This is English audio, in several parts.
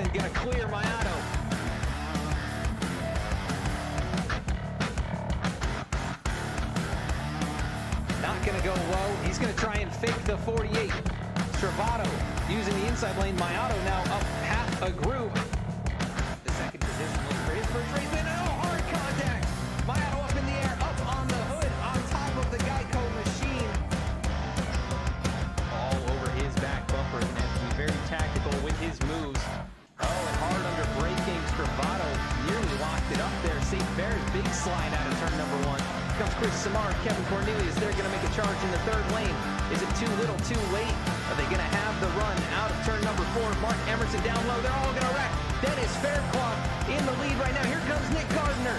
Emerson gonna clear Mayato. Not gonna go low. He's gonna try and fake the 48. Travato using the inside lane. Mayato now up half a groove. The second position looks for his first race win. Oh, hard contact. Mayato up in the air, up on the hood, on top of the Geico machine. All over his back bumper. Gonna have to be very tactical with his moves. Oh, and hard under braking. Travato nearly locked it up there. St. Bear's big slide out of turn number 1. Here comes Chris Samard, Kevin Cornelius. They're going to make a charge in the third lane. Is it too little, too late? Are they going to have the run out of turn number 4? Mark Emerson down low. They're all going to wreck. Dennis Faircloth in the lead right now. Here comes Nick Gardner.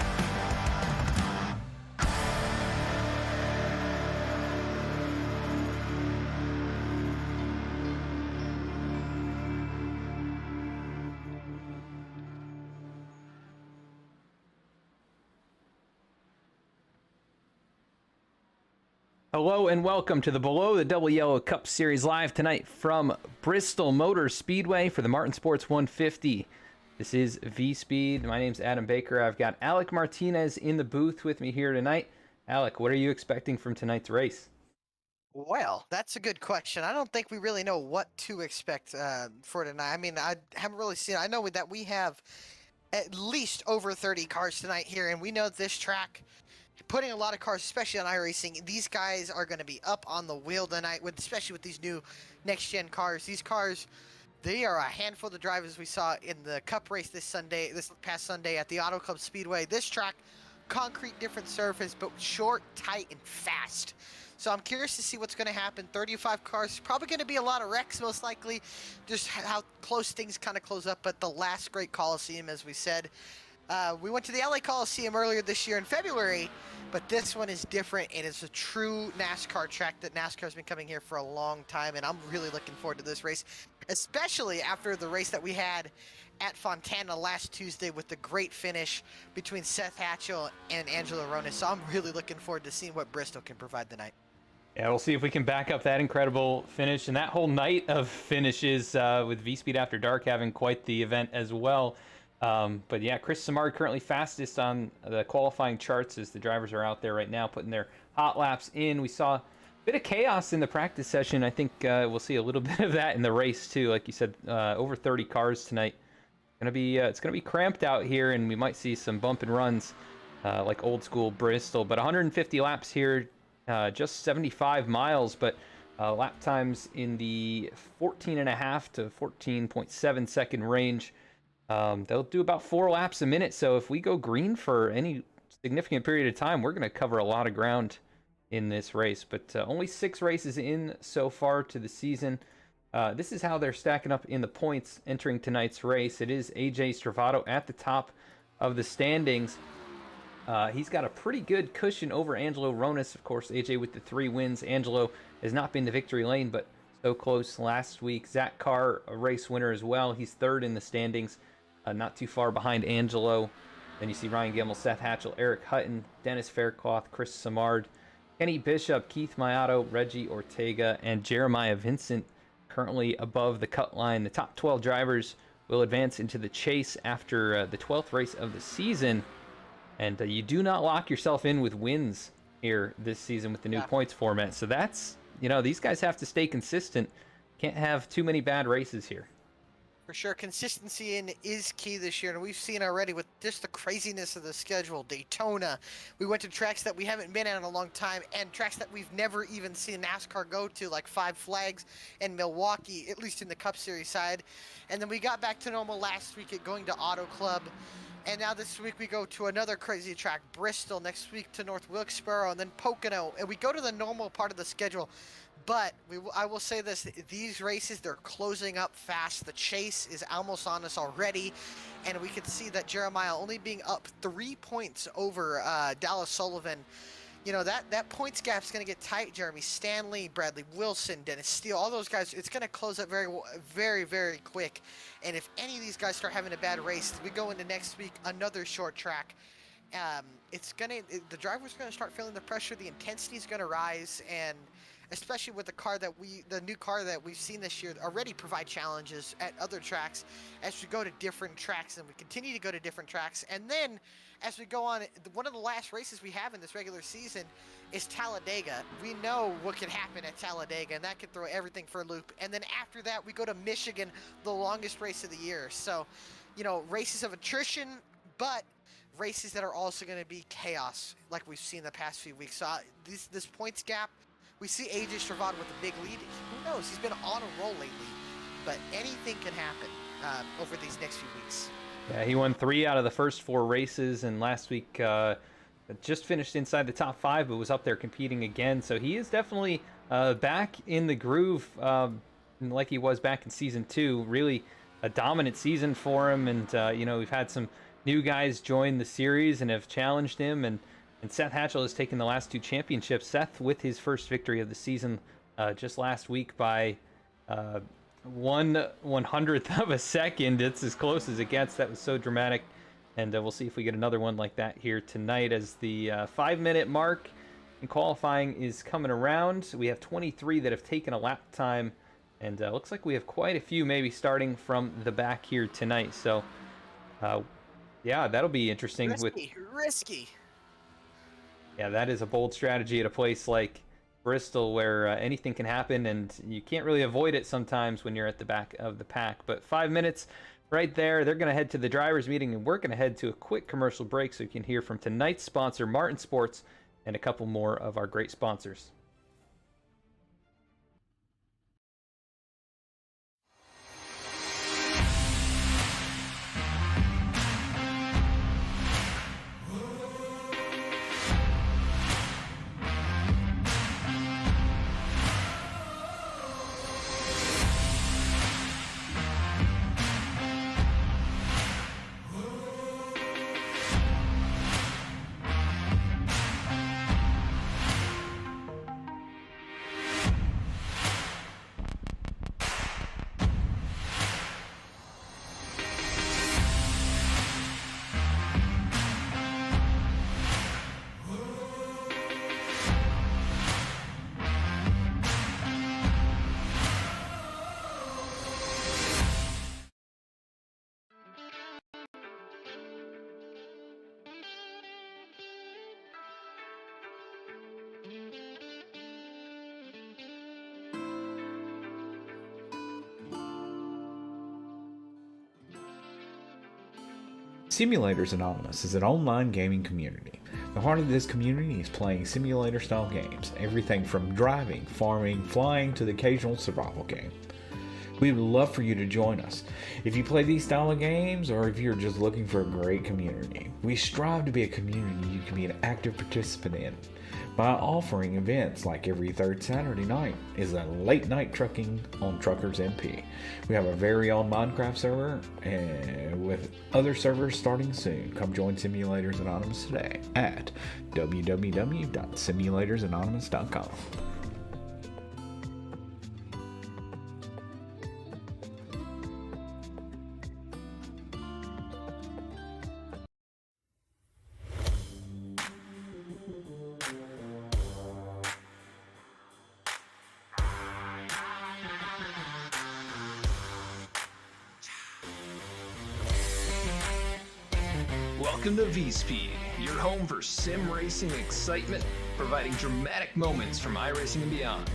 Hello and welcome to the Below the Double Yellow Cup Series live tonight from Bristol Motor Speedway for the Martin Sports 150. This is V-Speed. My name's Adam Baker. I've got Alec Martinez in the booth with me here tonight. Alec, what are you expecting from tonight's race? Well, that's a good question. I don't think we really know what to expect for tonight. I mean, I haven't really seen it. I know that we have at least over 30 cars tonight here, and we know this track, putting a lot of cars, especially on iRacing, these guys are going to be up on the wheel tonight, especially with these new next-gen cars. These cars, they are a handful of drivers we saw in the Cup race this past Sunday at the Auto Club Speedway. This track, concrete, different surface, but short, tight, and fast. So I'm curious to see what's going to happen. 35 cars, probably going to be a lot of wrecks, most likely, just how close things kind of close up at the Last Great Colosseum, as we said. We went to the LA Coliseum earlier this year in February, but this one is different, and it's a true NASCAR track that NASCAR's been coming here for a long time, and I'm really looking forward to this race, especially after the race that we had at Fontana last Tuesday with the great finish between Seth Hatchel and Angelo Ronis. So I'm really looking forward to seeing what Bristol can provide tonight. Yeah, we'll see if we can back up that incredible finish and that whole night of finishes with V-Speed After Dark having quite the event as well. But yeah, Chris Samard currently fastest on the qualifying charts as the drivers are out there right now putting their hot laps in. We saw a bit of chaos in the practice session. I think we'll see a little bit of that in the race too. Like you said, over 30 cars tonight. It's gonna be cramped out here, and we might see some bump and runs like old school Bristol. But 150 laps here, just 75 miles, but lap times in the 14.5 to 14.7 second range. They'll do about 4 laps a minute, so if we go green for any significant period of time, we're going to cover a lot of ground in this race. But only 6 races in so far to the season. This is how they're stacking up in the points entering tonight's race. It is AJ Stravato at the top of the standings. He's got a pretty good cushion over Angelo Ronis. Of course, AJ with the 3 wins. Angelo has not been to victory lane, but so close last week. Zach Carr, a race winner as well. He's 3rd in the standings. Not too far behind Angelo. Then you see Ryan Gemmell, Seth Hatchel, Eric Hutton, Dennis Faircloth, Chris Samard, Kenny Bishop, Keith Mayato, Reggie Ortega, and Jeremiah Vincent currently above the cut line. The top 12 drivers will advance into the chase after the 12th race of the season. And you do not lock yourself in with wins here this season with the new points format. So that's, these guys have to stay consistent. Can't have too many bad races here. For sure, consistency is key this year, and we've seen already with just the craziness of the schedule. Daytona, we went to tracks that we haven't been at in a long time, and tracks that we've never even seen NASCAR go to, like Five Flags and Milwaukee, at least in the Cup Series side. And then we got back to normal last week at going to Auto Club. And now this week we go to another crazy track, Bristol, next week to North Wilkesboro, and then Pocono. And we go to the normal part of the schedule. But I will say this, these races, they're closing up fast. The chase is almost on us already. And we can see that Jeremiah only being up 3 points over Dallas Sullivan. That points gap's going to get tight, Jeremy. Stanley, Bradley Wilson, Dennis Steele, all those guys, it's going to close up very, very, very quick. And if any of these guys start having a bad race, we go into next week, another short track. The driver's going to start feeling the pressure. The intensity is going to rise, and especially with the new car that we've seen this year already provide challenges at other tracks as we go to different tracks and we continue to go to different tracks. And then as we go on, one of the last races we have in this regular season is Talladega. We know what can happen at Talladega, and that could throw everything for a loop. And then after that, we go to Michigan, the longest race of the year. So, races of attrition, but races that are also going to be chaos, like we've seen the past few weeks. So this points gap, we see AJ Stravada with a big lead. Who knows? He's been on a roll lately, but anything can happen over these next few weeks. Yeah, he won 3 out of the first 4 races, and last week just finished inside the top 5, but was up there competing again. So he is definitely back in the groove, like he was back in season 2. Really a dominant season for him, and we've had some new guys join the series and have challenged him, and Seth Hatchel has taken the last 2 championships. Seth with his first victory of the season just last week by 1/100th of a second. It's as close as it gets. That was so dramatic, and we'll see if we get another one like that here tonight as the 5-minute mark in qualifying is coming around. We have 23 that have taken a lap time, and looks like we have quite a few maybe starting from the back here tonight. So yeah, that'll be interesting. Risky. Yeah, that is a bold strategy at a place like Bristol where anything can happen, and you can't really avoid it sometimes when you're at the back of the pack. But 5 minutes right there. They're going to head to the drivers' meeting, and we're going to head to a quick commercial break so you can hear from tonight's sponsor, Martin Sports, and a couple more of our great sponsors. Simulators Anonymous is an online gaming community. The heart of this community is playing simulator-style games, everything from driving, farming, flying to the occasional survival game. We would love for you to join us. If you play these style of games, or if you're just looking for a great community, we strive to be a community you can be an active participant in by offering events like every third Saturday night is a late night trucking on Truckers MP. We have a very own Minecraft server and with other servers starting soon. Come join Simulators Anonymous today at www.simulatorsanonymous.com. Welcome to V-Speed, your home for sim racing excitement, providing dramatic moments from iRacing and beyond.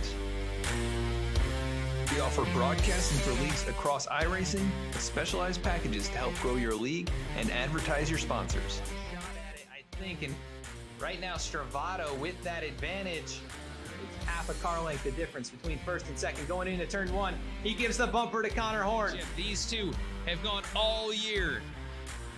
We offer broadcasting for leagues across iRacing with specialized packages to help grow your league and advertise your sponsors. Shot at it, I think, and right now Stravada with that advantage. It's half a car length the difference between first and second going into turn 1. He gives the bumper to Connor Horn. These two have gone all year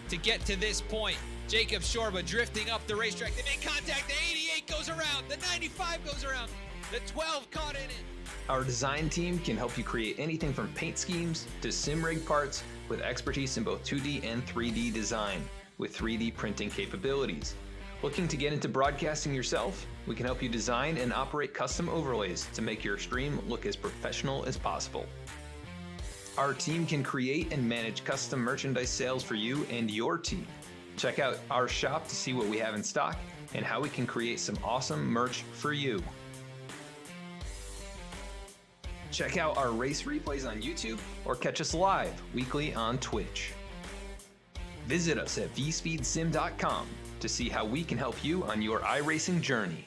to get to this point. Jacob Shorba drifting up the racetrack. They make contact. The 88 goes around. The 95 goes around. The 12 caught in it. Our design team can help you create anything from paint schemes to sim rig parts with expertise in both 2D and 3D design with 3D printing capabilities. Looking to get into broadcasting yourself? We can help you design and operate custom overlays to make your stream look as professional as possible. Our team can create and manage custom merchandise sales for you and your team. Check out our shop to see what we have in stock and how we can create some awesome merch for you. Check out our race replays on YouTube or catch us live weekly on Twitch. Visit us at vspeedsim.com to see how we can help you on your iRacing journey.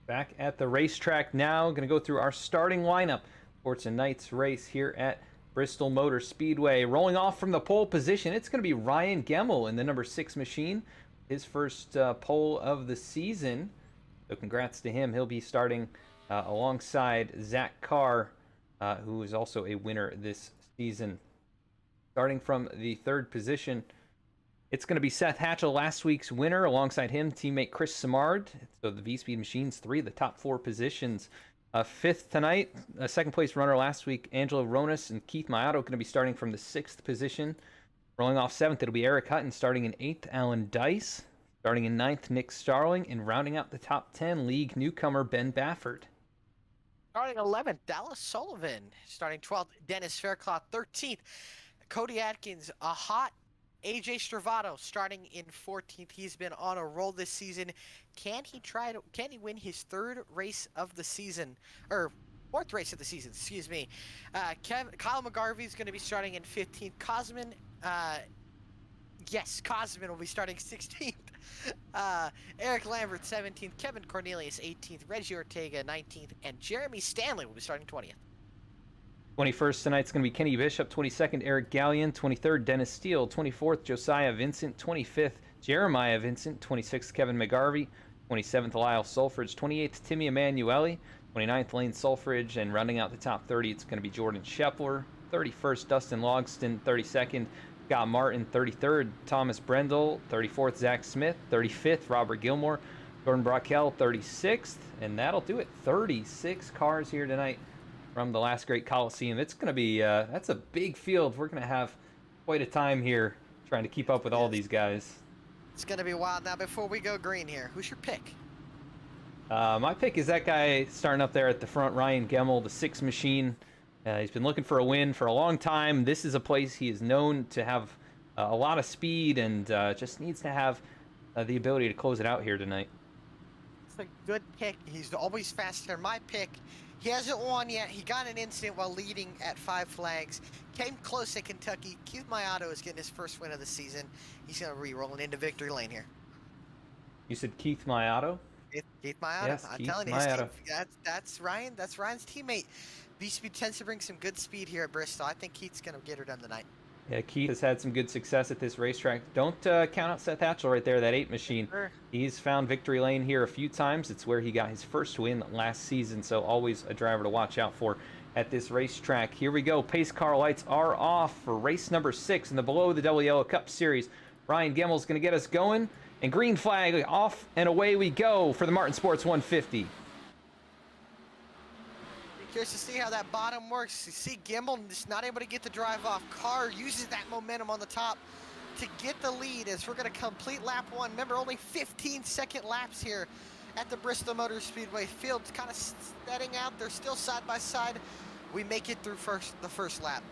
Back at the racetrack now, going to go through our starting lineup for tonight's race here at Bristol Motor Speedway. Rolling off from the pole position, it's going to be Ryan Gemmel in the number 6 machine, his first pole of the season. So congrats to him. He'll be starting alongside Zach Carr, who is also a winner this season. Starting from the 3rd position, it's going to be Seth Hatchel, last week's winner. Alongside him, teammate Chris Simard. So the V-Speed Machines, 3 of the top 4 positions. 5th tonight, a 2nd place runner last week, Angelo Ronas and Keith Maiato going to be starting from the 6th position. Rolling off 7th, it'll be Eric Hutton. Starting in 8th, Alan Dice. Starting in 9th, Nick Starling. And rounding out the top 10, league newcomer Ben Baffert. Starting 11th, Dallas Sullivan. Starting 12th, Dennis Faircloth. 13th, Cody Atkins, a hot AJ Stravato starting in 14th. He's been on a roll this season. Can he win his 3rd race of the season, or 4th race of the season, excuse me. Kyle McGarvey is going to be starting in 15th. Cosman will be starting 16th. Eric Lambert 17th, Kevin Cornelius 18th, Reggie Ortega 19th, and Jeremy Stanley will be starting 20th. 21st tonight's going to be Kenny Bishop, 22nd Eric Gallion, 23rd Dennis Steele, 24th Josiah Vincent, 25th Jeremiah Vincent, 26th Kevin McGarvey, 27th Lyle Sulfridge, 28th Timmy Emanuele, 29th Lane Sulfridge, and rounding out the top 30, it's going to be Jordan Shepler, 31st Dustin Logston, 32nd Scott Martin, 33rd Thomas Brendel, 34th Zach Smith, 35th Robert Gilmore, Jordan Brockel, 36th, and that'll do it. 36 cars here tonight from the Last Great Colosseum. It's going to be, that's a big field. We're going to have quite a time here trying to keep up with all these guys. It's going to be wild. Now, before we go green here, who's your pick? My pick is that guy starting up there at the front, Ryan Gemmel, the 6 machine. He's been looking for a win for a long time. This is a place he is known to have a lot of speed and just needs to have the ability to close it out here tonight. It's a good pick. He's always faster. My pick, he hasn't won yet. He got an incident while leading at 5 Flags. Came close at Kentucky. Keith Maiato is getting his first win of the season. He's going to be rolling into victory lane here. You said Keith Maiato? Keith Maiato. Yes, I'm Keith telling you, Maiato. that's Ryan. That's Ryan's teammate. V-Speed tends to bring some good speed here at Bristol. I think Keith's going to get her done tonight. Yeah, Keith has had some good success at this racetrack. Don't count out Seth Hatchel right there, that 8 machine. Sure. He's found victory lane here a few times. It's where he got his first win last season, so always a driver to watch out for at this racetrack. Here we go. Pace car lights are off for race number 6 in the Below the Double Yellow Cup Series. Ryan Gemmel's going to get us going, and green flag off, and away we go for the Martin Sports 150. Curious to see how that bottom works. You see Gimbel just not able to get the drive off. Carr uses that momentum on the top. to get the lead as we're going to complete lap 1. Remember, only 15-second laps here at the Bristol Motor Speedway. Field's kind of setting out. They're still side by side. We make it through the first lap.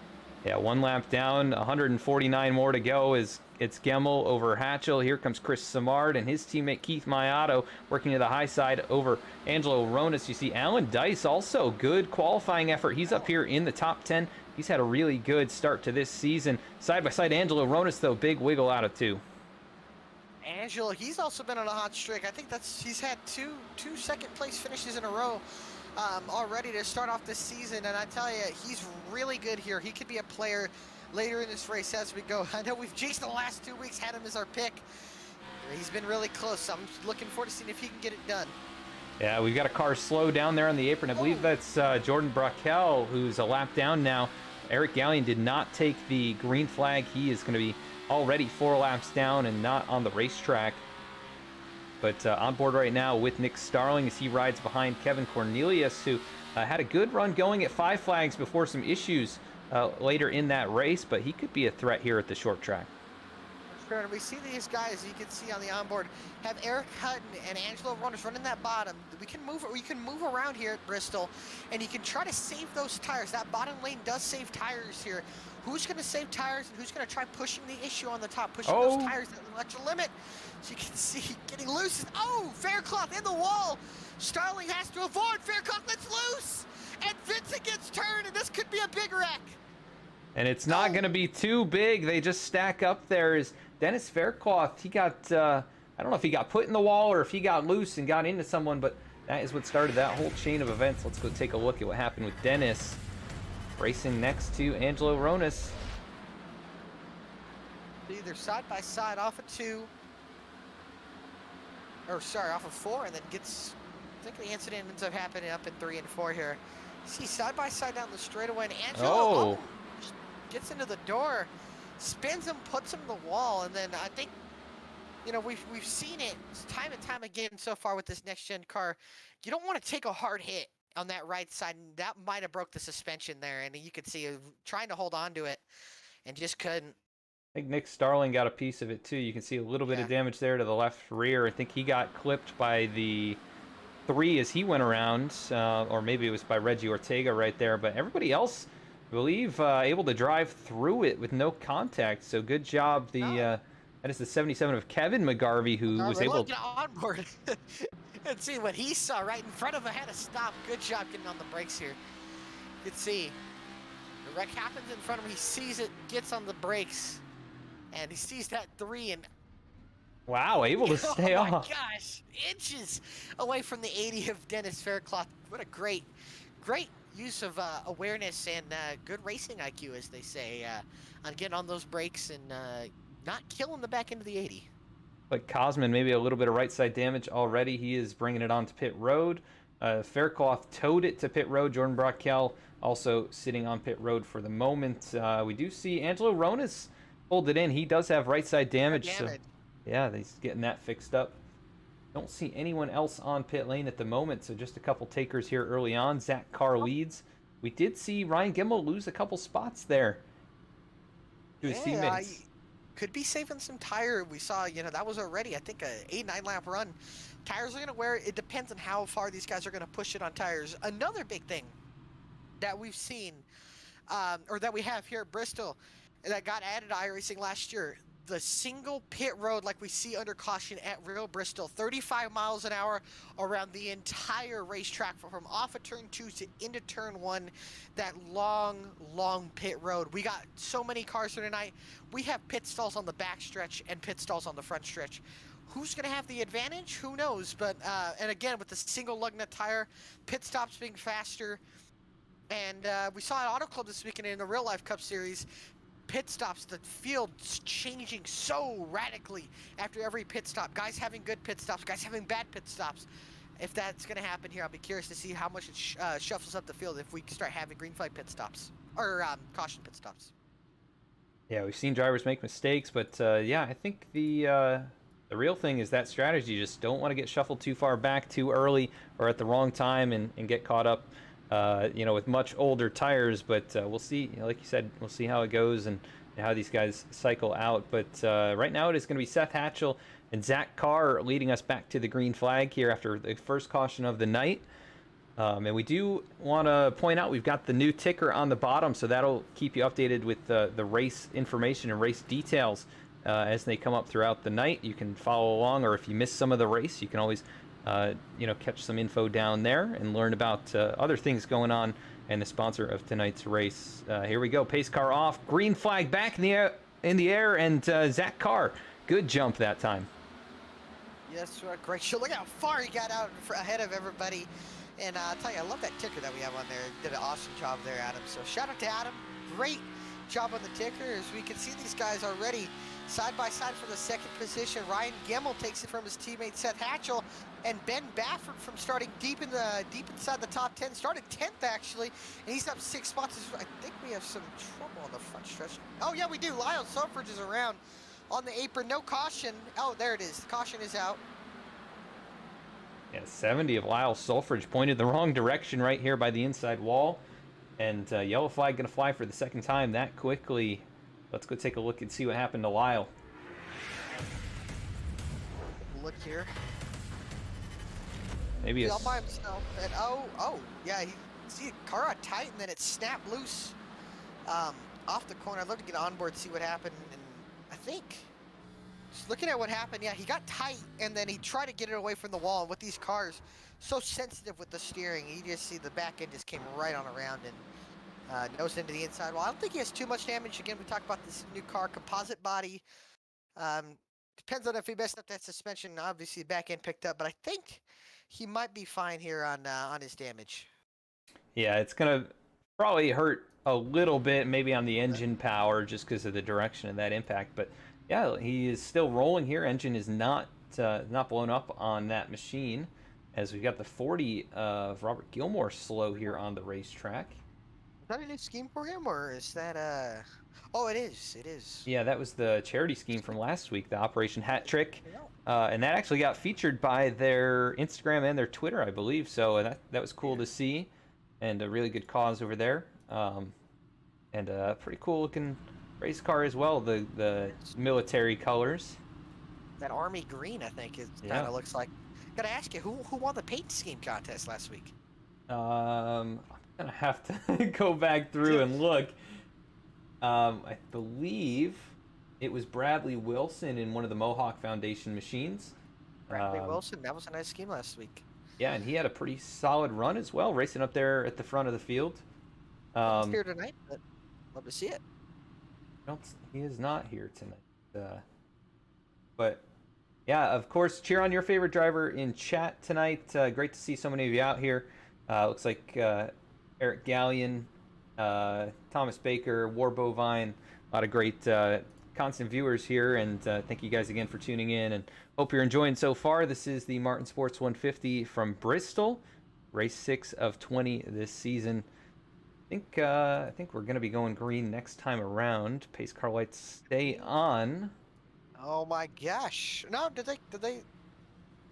Yeah, 1 lap down, 149 more to go. It's Gemmel over Hatchel. Here comes Chris Simard and his teammate Keith Mayato working to the high side over Angelo Ronas. You see Alan Dice, also good qualifying effort. He's up here in the top 10. He's had a really good start to this season. Side by side, Angelo Ronas, though, big wiggle out of 2. Angelo, he's also been on a hot streak. I think he's had two second place finishes in a row already to start off this season, and I tell you, he's really good here. He could be a player later in this race as we go. I know we've chased the last 2 weeks, had him as our pick. He's been really close. I'm looking forward to seeing if he can get it done. Yeah, we've got a car slow down there on the apron. I believe that's Jordan Brackel, who's a lap down now. Eric Gallion did not take the green flag. He is going to be already 4 laps down and not on the racetrack. But on board right now with Nick Starling as he rides behind Kevin Cornelius, who had a good run going at 5 flags before some issues later in that race, but he could be a threat here at the short track. Sure, and we see these guys, you can see on the onboard, have Eric Hutton and Angelo Ronas running that bottom. We can move around here at Bristol, and you can try to save those tires. That bottom lane does save tires here. Who's going to save tires and who's going to try pushing the issue on the top, pushing those tires at the electric limit? So you can see getting loose. Oh, Faircloth in the wall. Starling has to avoid. Faircloth gets loose, and Vincent gets turned, and this could be a big wreck. And it's not going to be too big. They just stack up there. Is Dennis Faircloth, he got, I don't know if he got put in the wall or if he got loose and got into someone, but that is what started that whole chain of events. Let's go take a look at what happened with Dennis. Racing next to Angelo Ronas. Either side by side off of 2, or sorry, off of 4, and then gets, I think the incident ends up happening up in 3 and 4 here. See side by side down the straightaway, and Angelo gets into the door, spins him, puts him in the wall, and then I think, you know, we've seen it time and time again so far with this next gen car. You don't want to take a hard hit on that right side, and that might have broke the suspension there, and you could see trying to hold on to it and just couldn't. I think Nick Starling got a piece of it too. You can see a little bit of damage there to the left rear. I think he got clipped by the 3 as he went around, or maybe it was by Reggie Ortega right there, but everybody else, I believe, able to drive through it with no contact. So good job. That is the 77 of Kevin McGarvey, who was able to get on board and see what he saw right in front of him. Had to stop. Good job getting on the brakes here. You can see the wreck happens in front of him. He sees it, gets on the brakes, and he sees that 3 and wow, able to stay off. Oh my gosh, inches away from the 80 of Dennis Faircloth. What a great use of awareness and good racing IQ, as they say, on getting on those brakes and not killing the back end of the 80. But Cosman, maybe a little bit of right side damage already. He is bringing it on to pit road. Faircloth towed it to pit road. Jordan Brackel also sitting on pit road for the moment. We do see Angelo Ronas hold it in. He does have right side damage. So yeah, he's getting that fixed up. Don't see anyone else on pit lane at the moment, so just a couple takers here early on. Zach Carr leads. We did see Ryan Gemmel lose a couple spots there to his teammates. Could be saving some tire. We saw, you know, that was already, I think, a 8-9 lap run. Tires are going to wear, it depends on how far these guys are going to push it on tires. Another big thing that we've seen, or that we have here at Bristol, that got added to iRacing last year, the single pit road like we see under caution at Real Bristol, 35 miles an hour around the entire racetrack from off of turn 2 to into turn 1, that long pit road. We got so many cars here tonight. We have pit stalls on the back stretch and pit stalls on the front stretch. Who's going to have the advantage? Who knows? But, and again, with the single lug nut tire, pit stops being faster. And we saw at Auto Club this weekend in the Real Life Cup Series, pit stops, the field's changing so radically after every pit stop. Guys having good pit stops, guys having bad pit stops. If that's going to happen here, I'll be curious to see how much it shuffles up the field if we start having green flag pit stops, or caution pit stops. Yeah, we've seen drivers make mistakes, but yeah, I think the real thing is that strategy. Just don't want to get shuffled too far back too early or at the wrong time and get caught up you know, with much older tires. But we'll see, you know, like you said, we'll see how it goes. And how these guys cycle out. But right now it is going to be Seth Hatchel and Zach Carr leading us back to the green flag here after the first caution of the night. And we do want to point out we've got the new ticker on the bottom, so that'll keep you updated with the race information and race details as they come up throughout the night. You can follow along, or if you miss some of the race, you can always catch some info down there and learn about other things going on and the sponsor of tonight's race. Here we go. Pace car off. Green flag back in the air, and Zach Carr, good jump that time. Yes, great show. Look how far he got out ahead of everybody. And I'll tell you, I love that ticker that we have on there. Did an awesome job there, Adam. So shout out to Adam. Great job on the ticker. As we can see, these guys already side by side for the second position. Ryan Gemmel takes it from his teammate Seth Hatchel, and Ben Baffert from starting deep inside the top 10, started 10th actually, and he's up 6 spots. I think we have some trouble on the front stretch. Oh yeah, we do. Lyle Selfridge is around on the apron. No caution. Oh, there it is. The caution is out. Yeah, 70 of Lyle Selfridge pointed the wrong direction right here by the inside wall, and yellow flag going to fly for the second time that quickly. Let's go take a look and see what happened to Lyle. Look here. Maybe all by himself. And yeah, he see it car got tight and then it snapped loose off the corner. I'd love to get on board, see what happened, and I think just looking at what happened, yeah, he got tight and then he tried to get it away from the wall. And with these cars so sensitive with the steering, you just see the back end just came right on around and nose into the inside wall. I don't think he has too much damage. Again, we talked about this new car, composite body. Depends on if he messed up that suspension. Obviously, the back end picked up, but I think he might be fine here on his damage. Yeah, it's gonna probably hurt a little bit, maybe on the engine power, just because of the direction of that impact. But yeah, he is still rolling here. Engine is not blown up on that machine, as we've got the 40 of Robert Gilmore slow here on the racetrack. Is that a new scheme for him, or is that Oh, it is. It is. Yeah, that was the charity scheme from last week, the Operation Hat Trick, and that actually got featured by their Instagram and their Twitter, I believe. So that was cool to see, and a really good cause over there, and a pretty cool looking race car as well. The military colors. That army green, I think, it kind of looks like. Gotta ask you, who won the paint scheme contest last week? I'm gonna have to go back through and look. I believe it was Bradley Wilson in one of the Mohawk Foundation machines. Bradley Wilson, that was a nice scheme last week. Yeah, and he had a pretty solid run as well, racing up there at the front of the field. He's here tonight, but love to see it. He is not here tonight. But yeah, of course, cheer on your favorite driver in chat tonight. Great to see so many of you out here. Looks like Eric Gallion, Thomas Baker, War Bovine, a lot of great constant viewers here, and thank you guys again for tuning in, and hope you're enjoying so far. This is the Martin Sports 150 from Bristol, race 6 of 20 this season. I think we're going to be going green next time around. Pace car lights stay on. Oh my gosh. No, did they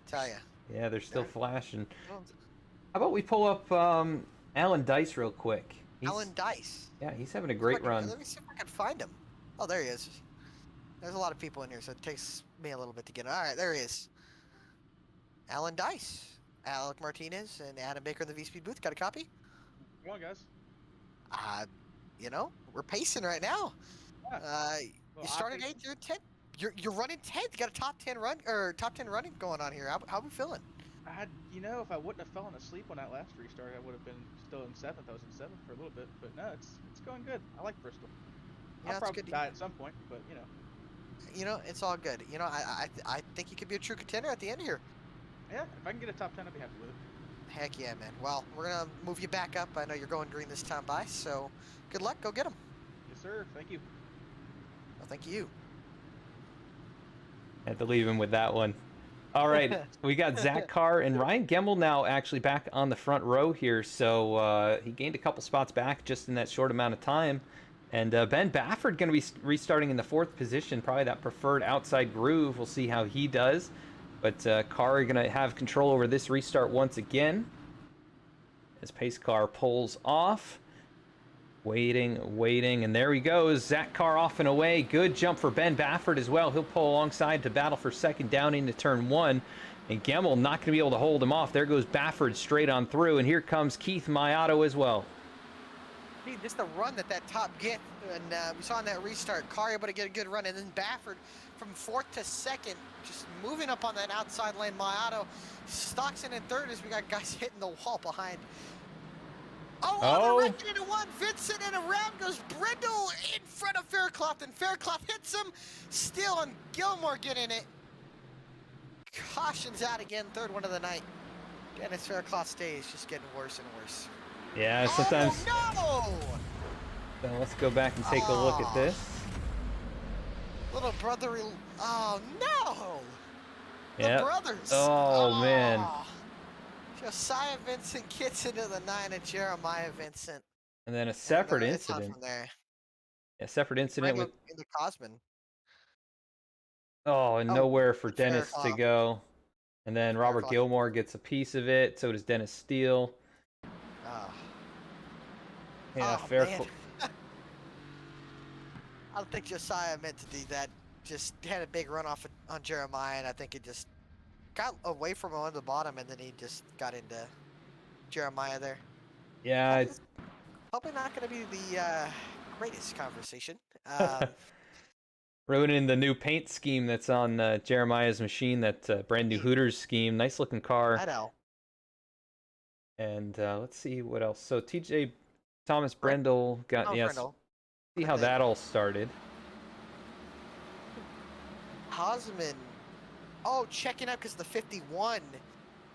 tell you? Yeah, they're still flashing. How about we pull up Alan Dice real quick? Alan Dice. Yeah, he's having a great run. Let me see if I can find him. Oh, there he is. There's a lot of people in here, so it takes me a little bit to get him. All right, there he is. Alan Dice, Alec Martinez, and Adam Baker in the V-Speed booth. Got a copy? Come on, guys. We're pacing right now. Yeah. You started 8th, you're 10th. You're running 10th. You got a top 10 running going on here. How are we feeling? If I wouldn't have fallen asleep on that last restart, I would have been still in 7th. I was in 7th for a little bit, but no, it's going good. I like Bristol. Yeah, I'll probably die at some point, but it's all good. I think you could be a true contender at the end here. Yeah, if I can get a top 10, I'd be happy with it. Heck yeah, man. Well, we're gonna move you back up. I know you're going green this time by, so good luck. Go get them. Yes, sir. Thank you. Well, thank you. Had to leave him with that one. All right, we got Zach Carr and Ryan Gemmel now actually back on the front row here. So he gained a couple spots back just in that short amount of time. And Ben Baffert going to be restarting in the 4th position, probably that preferred outside groove. We'll see how he does. But Carr going to have control over this restart once again as pace car pulls off. Waiting, and there he goes. Zach Carr off and away. Good jump for Ben Baffert as well. He'll pull alongside to battle for second down into turn 1. And Gemmel not going to be able to hold him off. There goes Baffert straight on through, and here comes Keith Mayato as well. Just the run that top get, and we saw in that restart, Carr able to get a good run, and then Baffert from 4th to 2nd, just moving up on that outside lane. Mayato stalks in third as we got guys hitting the wall behind. Oh, directed into one, Vincent, and around goes Brindle in front of Faircloth, and Faircloth hits him still, and Gilmore getting it. Cautions out again, third one of the night. Dennis Faircloth's day is just getting worse and worse. Yeah, sometimes. Oh, no! So let's go back and take a look at this. Little brotherly. Oh, no! Yeah. The brothers. Oh, man. Josiah Vincent gets into the 9 of Jeremiah Vincent. And then a separate It's on incident. from there. A separate incident with. Into Cosman. Oh, and nowhere for Dennis to Faircloth. go. And then Robert Faircloth. Gilmore gets a piece of it. So does Dennis Steele. Oh. Yeah, Oh, fair. man. I don't think Josiah meant to do that. Just had a big run off on Jeremiah, and I think it just got away from him on the bottom, and then he just got into Jeremiah there. Yeah, it's Probably not going to be the greatest conversation. ruining the new paint scheme that's on Jeremiah's machine. That brand new Hooters scheme. Nice looking car. I know. And let's see what else. So TJ Thomas Brendel got Oh, yes. Brindle. See how that all started. Hosman. Oh, checking up because the 51.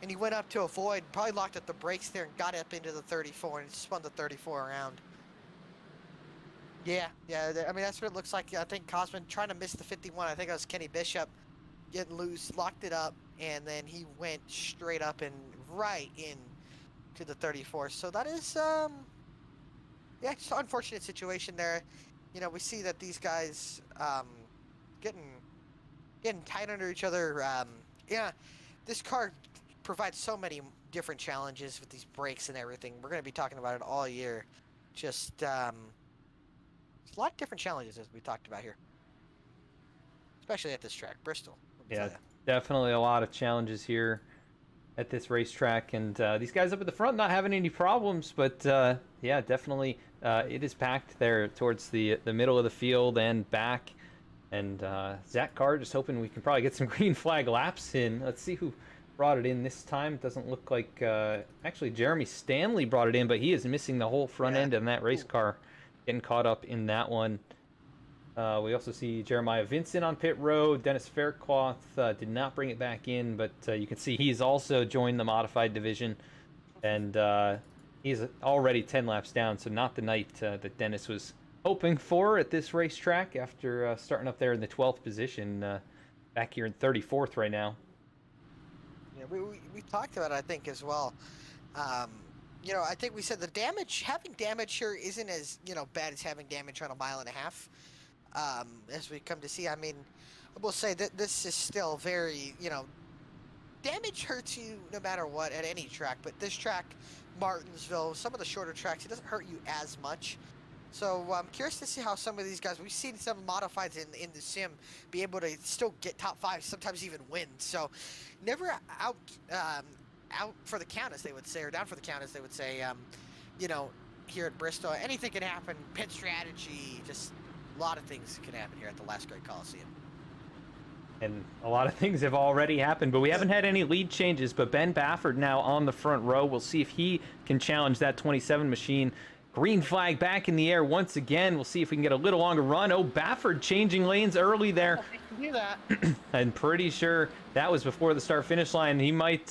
And he went up to avoid. Probably locked up the brakes there and got up into the 34 and spun the 34 around. Yeah. I mean, that's what it looks like. I think Cosman trying to miss the 51. I think it was Kenny Bishop getting loose, locked it up, and then he went straight up and right in to the 34. So that is, yeah, just an unfortunate situation there. You know, we see that these guys getting tight under each other. Yeah, this car provides so many different challenges with these brakes and everything. We're going to be talking about it all year. Just a lot of different challenges as we talked about here, especially at this track, Bristol. let me Yeah, tell ya. definitely a lot of challenges here at this racetrack, and these guys up at the front not having any problems, but yeah, definitely it is packed there towards the middle of the field and back. And Zach Carr just hoping we can probably get some green flag laps in. Let's see who brought it in this time. It doesn't look like actually Jeremy Stanley brought it in, but he is missing the whole front end of that race car, getting caught up in that one. We also see Jeremiah Vincent on pit road. Dennis Faircloth did not bring it back in, but you can see he's also joined the modified division, and he's already 10 laps down, so not the night that Dennis was hoping for at this racetrack after starting up there in the 12th position, back here in 34th right now. Yeah, we talked about it, I think, as well. You know, I think we said having damage here isn't as, bad as having damage on a 1.5 miles. As we come to see, I mean, I will say that this is still very, damage hurts you no matter what at any track, but this track, Martinsville, some of the shorter tracks, it doesn't hurt you as much. So I'm curious to see how some of these guys, we've seen some modifieds in the sim be able to still get top 5, sometimes even win. So never out for the count, as they would say, or down for the count, as they would say. Here at Bristol, anything can happen. Pit strategy, just a lot of things can happen here at the Last Great Colosseum. And a lot of things have already happened, but we haven't had any lead changes. But Ben Baffert now on the front row. We'll see if he can challenge that 27 machine. Green flag back in the air once again. We'll see if we can get a little longer run. Oh, Baffert changing lanes early there. Do that. I'm pretty sure that was before the start-finish line. He might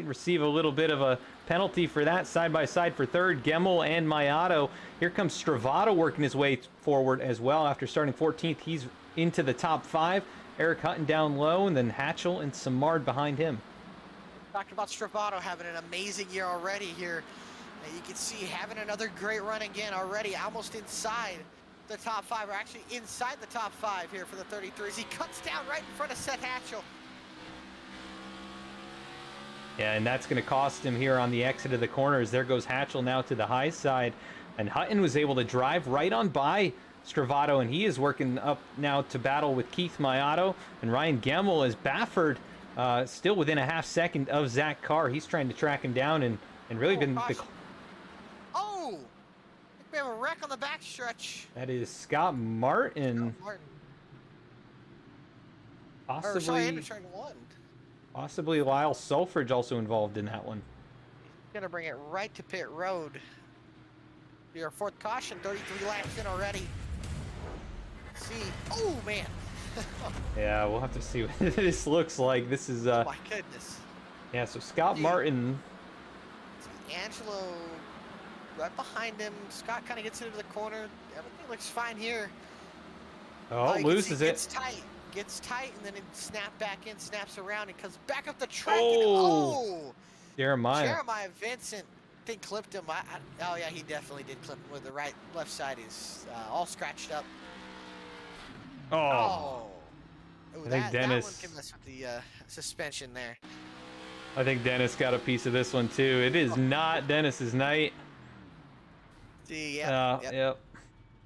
receive a little bit of a penalty for that. Side-by-side for third, Gemmel and Mayato. Here comes Stravato working his way forward as well. After starting 14th, he's into the top 5. Eric Hutton down low, and then Hatchel and Samard behind him. Talked about Stravato having an amazing year already here. And you can see having another great run again already, almost inside the top 5, or actually inside the top 5 here for the 33s. He cuts down right in front of Seth Hatchel. Yeah, and that's going to cost him here on the exit of the corners. There goes Hatchel now to the high side. And Hutton was able to drive right on by Stravato, and he is working up now to battle with Keith Mayato. And Ryan Gemmel is Baffert, still within a half second of Zach Carr. He's trying to track him down and really been... Oh! I think we have a wreck on the backstretch. That is Scott Martin. Or, sorry, Andrew trying to one. Possibly Lyle Sulfridge also involved in that one. Gonna bring it right to pit road. Your fourth caution, 33 laps in already. Let's see. Oh man. Yeah, we'll have to see what this looks like. This is Oh my goodness. yeah, so Scott Martin. See Angelo right behind him. Scott kind of gets into the corner. Everything looks fine here. Oh, loses it. Gets tight, and then it snaps back in, snaps around, and comes back up the track. Oh, And, Jeremiah Vincent, I think clipped him. Oh yeah, he definitely did clip him. With the left side is all scratched up. Oh. Ooh, I think Dennis. That one can mess with the suspension there. I think Dennis got a piece of this one too. It is not Dennis's night. See, Yep.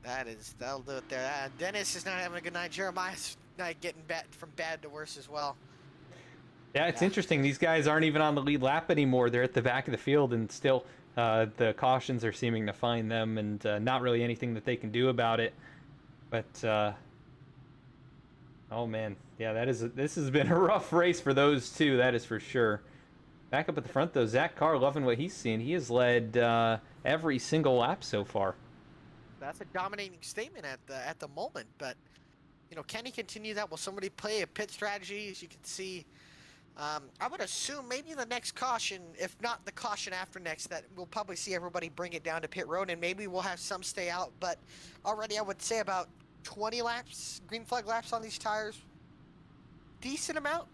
That'll do it there. Dennis is not having a good night. Jeremiah's not getting from bad to worse as well. Yeah, it's interesting. These guys aren't even on the lead lap anymore. They're at the back of the field, and still the cautions are seeming to find them, and not really anything that they can do about it. But oh man, yeah, this has been a rough race for those two. That is for sure. Back up at the front though, Zach Carr loving what he's seen. He has led every single lap so far. That's a dominating statement at the moment, but you know, can he continue that? Will somebody play a pit strategy? As you can see, I would assume maybe the next caution, if not the caution after next, that we'll probably see everybody bring it down to pit road, and maybe we'll have some stay out. But already, I would say about 20 laps, green flag laps on these tires. Decent amount.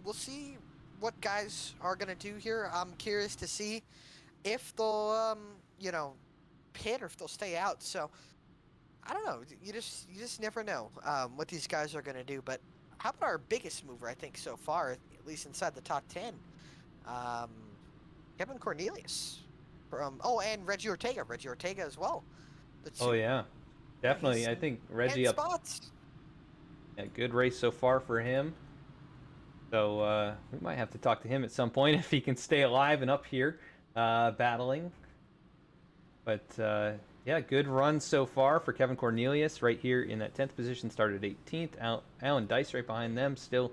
We'll see what guys are gonna do here. I'm curious to see if they'll, you know, pit or if they'll stay out. So I don't know. You just never know what these guys are gonna do. But how about our biggest mover? I think so far, at least inside the top 10, Kevin Cornelius from and Reggie Ortega as well. Oh yeah, definitely. I think Reggie up. Spots. Yeah, good race so far for him. So we might have to talk to him at some point if he can stay alive and up here battling. But yeah, good run so far for Kevin Cornelius right here in that 10th position. Started 18th. Alan Dice right behind them, still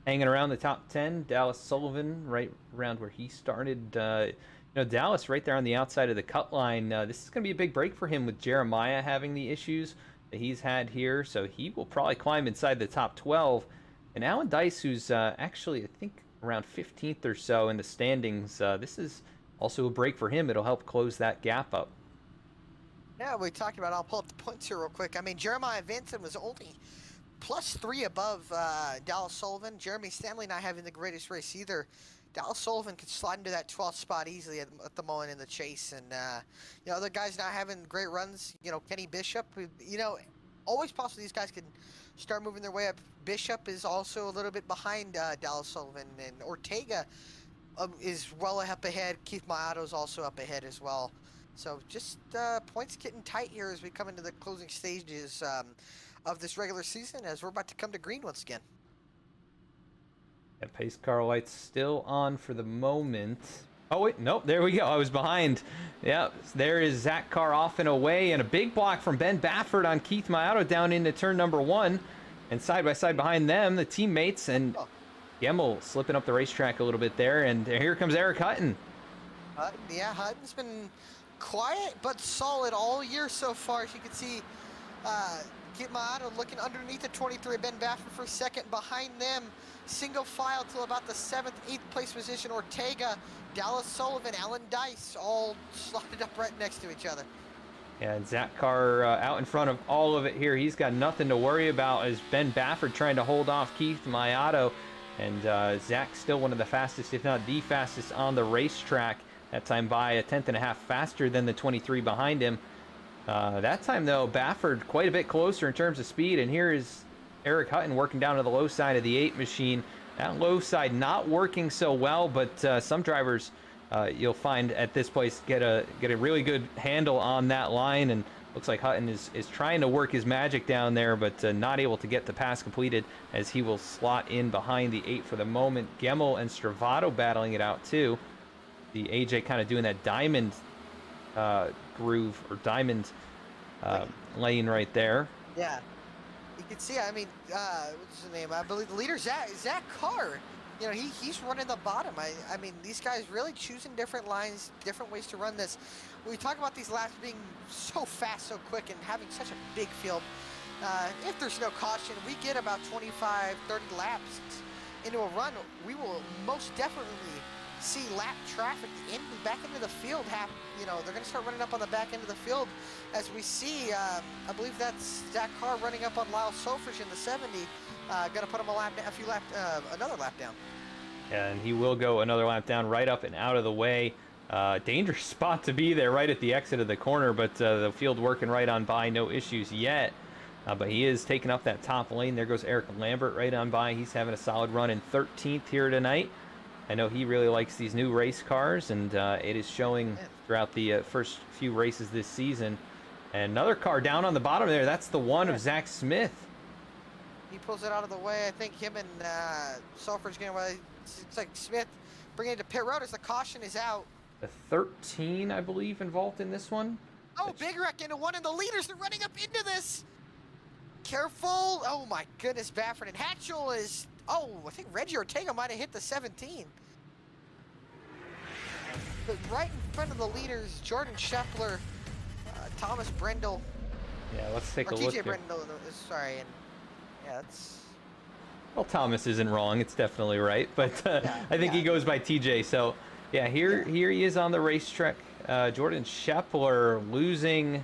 hanging around the top 10. Dallas Sullivan right around where he started. You know, Dallas right there on the outside of the cut line. This is going to be a big break for him with Jeremiah having the issues that he's had here. So he will probably climb inside the top 12. And Alan Dice, who's actually, I think, around 15th or so in the standings, this is also a break for him. It'll help close that gap up. Yeah, we talked about. I'll pull up the points here real quick. I mean, Jeremiah Vincent was only +3 above Dallas Sullivan. Jeremy Stanley not having the greatest race either. Dallas Sullivan could slide into that 12th spot easily at the moment in the chase. And, you know, other guys not having great runs. You know, Kenny Bishop, you know, always possible these guys can start moving their way up. Bishop is also a little bit behind Dallas Sullivan. And Ortega is well up ahead. Keith Mayato's also up ahead as well. So just points getting tight here as we come into the closing stages of this regular season, as we're about to come to green once again. Yeah, pace car lights still on for the moment. Oh wait, nope, there we go. I was behind. Yeah, there is Zach Carr off and away, and a big block from Ben Baffert on Keith Mayato down into turn number 1. And side by side behind them, the teammates, and Gemmel slipping up the racetrack a little bit there. And here comes Eric Hutton. Yeah, Hutton's been quiet but solid all year so far. As you can see, Keith Mayato looking underneath the 23, Ben Baffert for second. Behind them, single file till about the 7th, 8th place position, Ortega, Dallas Sullivan, Alan Dice, all slotted up right next to each other. Yeah, and Zach Carr out in front of all of it here. He's got nothing to worry about as Ben Baffert trying to hold off Keith Mayato. And Zach still one of the fastest, if not the fastest, on the racetrack. That time by 1/10.5 faster than the 23 behind him. That time, though, Baffert quite a bit closer in terms of speed. And here is Eric Hutton working down to the low side of the 8 machine. That low side not working so well, but some drivers you'll find at this place get a really good handle on that line, and looks like Hutton is trying to work his magic down there, but not able to get the pass completed as he will slot in behind the 8 for the moment. Gemmel and Stravato battling it out too. The AJ kind of doing that diamond groove or diamond lane right there. Yeah. You can see, I mean, what's his name? I believe the leader, Zach Carr. You know, he's running the bottom. I mean, these guys really choosing different lines, different ways to run this. We talk about these laps being so fast, so quick, and having such a big field. If there's no caution, we get about 25, 30 laps into a run. We will most definitely see lap traffic back into the field. You know, they're going to start running up on the back end of the field as we see. I believe that's Zach Carr running up on Lyle Sofridge in the 70. Going to put him another lap down. Yeah, and he will go another lap down, right up and out of the way. Dangerous spot to be there, right at the exit of the corner, but the field working right on by, no issues yet. But he is taking up that top lane. There goes Eric Lambert right on by. He's having a solid run in 13th here tonight. I know he really likes these new race cars, and it is showing throughout the first few races this season. And another car down on the bottom there. That's the one of Zach Smith. He pulls it out of the way. I think him and Sulfur's getting away. It's like Smith bringing it to pit road as the caution is out. The 13, I believe, involved in this one. Oh, big wreck into one, and the leaders are running up into this. Careful. Oh, my goodness, Baffert and Hatchel is... Oh, I think Reggie Ortega might have hit the 17. But right in front of the leaders, Jordan Scheffler, Thomas Brendel. Yeah, let's take a TJ look here. Brendel, sorry, and yeah, it's... Well, Thomas isn't wrong. It's definitely right, but I think he goes by TJ. So, yeah, here he is on the racetrack. Jordan Scheffler losing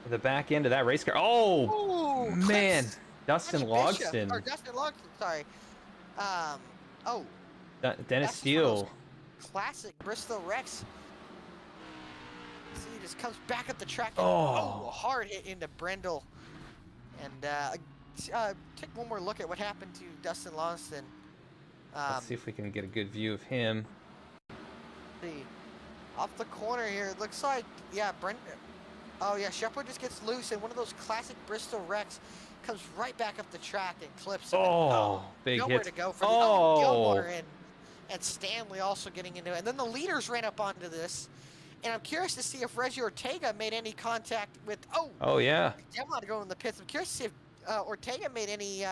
the back end of that race car. Oh, Ooh, man. Clips. Dustin Logston. Or Dustin Logston, sorry. Dennis Steele. Classic Bristol Rex. See, he just comes back up the track. And, Oh. Hard hit into Brendel. And take one more look at what happened to Dustin Logston. Let's see if we can get a good view of him. See, off the corner here, it looks like, yeah, Shepard just gets loose, and one of those classic Bristol Rex comes right back up the track and clips him. Big nowhere hit. to go for the Gilmore and Stanley also getting into it. And then the leaders ran up onto this. And I'm curious to see if Reggie Ortega made any contact with... Oh, yeah. I'm not going in the pits. I'm curious to see if Ortega made any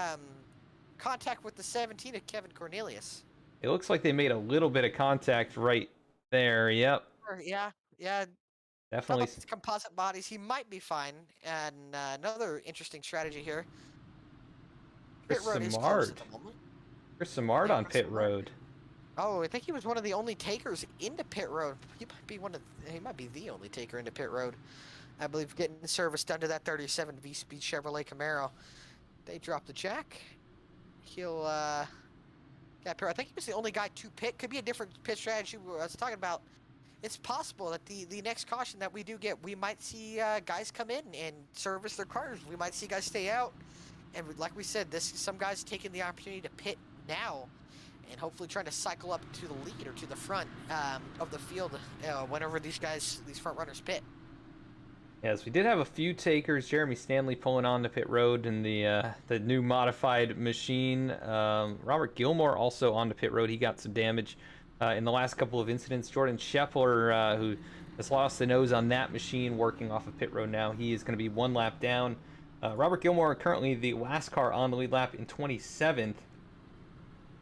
contact with the 17 of Kevin Cornelius. It looks like they made a little bit of contact right there. Yep. Yeah. Definitely. Composite bodies. He might be fine. And another interesting strategy here. Chris Pit road is Simard. closed at the moment. Chris Simard on pit road. Oh, I think he was one of the only takers into pit road. He might be the only taker into pit road. I believe getting service done to that 37 V-Speed Chevrolet Camaro. They dropped the jack. He'll get pit. I think he was the only guy to pit. Could be a different pit strategy I was talking about. It's possible that the next caution that we do get, we might see guys come in and service their cars. We might see guys stay out. And like we said, some guys taking the opportunity to pit now and hopefully trying to cycle up to the lead or to the front of the field whenever these front runners pit. Yes, we did have a few takers. Jeremy Stanley pulling on to pit road in the new modified machine. Robert Gilmore also on to pit road. He got some damage in the last couple of incidents. Jordan Scheffler, who has lost the nose on that machine, working off of pit road now. He is going to be one lap down. Robert Gilmore currently the last car on the lead lap in 27th.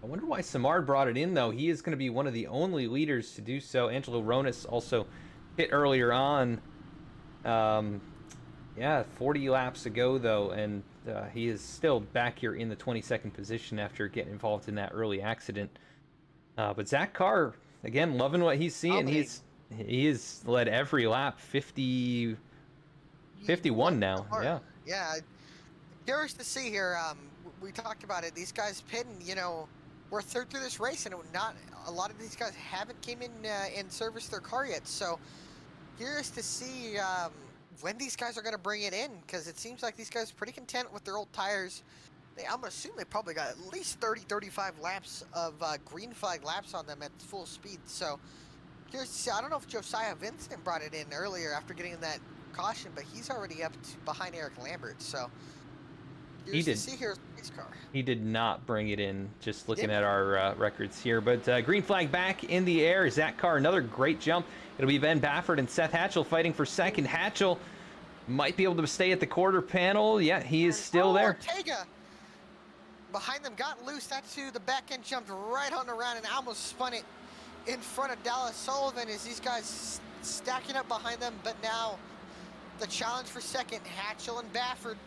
I wonder why Simard brought it in, though. He is going to be one of the only leaders to do so. Angelo Ronis also hit earlier on. 40 laps ago, though, and he is still back here in the 22nd position after getting involved in that early accident. But Zach Carr, again, loving what he's seeing. He has led every lap, 51 now. Yeah. Yeah. Curious to see here. We talked about it. These guys pitting, we're third through this race, and not a lot of these guys haven't came in and serviced their car yet. So curious to see when these guys are going to bring it in, because it seems like these guys are pretty content with their old tires. I'm going to assume they probably got at least 30, 35 laps of green flag laps on them at full speed. So Curious to see. I don't know if Josiah Vincent brought it in earlier after getting that caution, but he's already up behind Eric Lambert. So curious to see here's his car. He did not bring it in, just looking at our records here. But green flag back in the air. Zach Carr, another great jump. It'll be Ben Baffert and Seth Hatchel fighting for second. Hatchel might be able to stay at the quarter panel. Yeah, he is still there. Ortega behind them got loose. That too, the back end jumped right on the round and almost spun it in front of Dallas Sullivan as these guys stacking up behind them. But now the challenge for second, Hatchel and Baffert.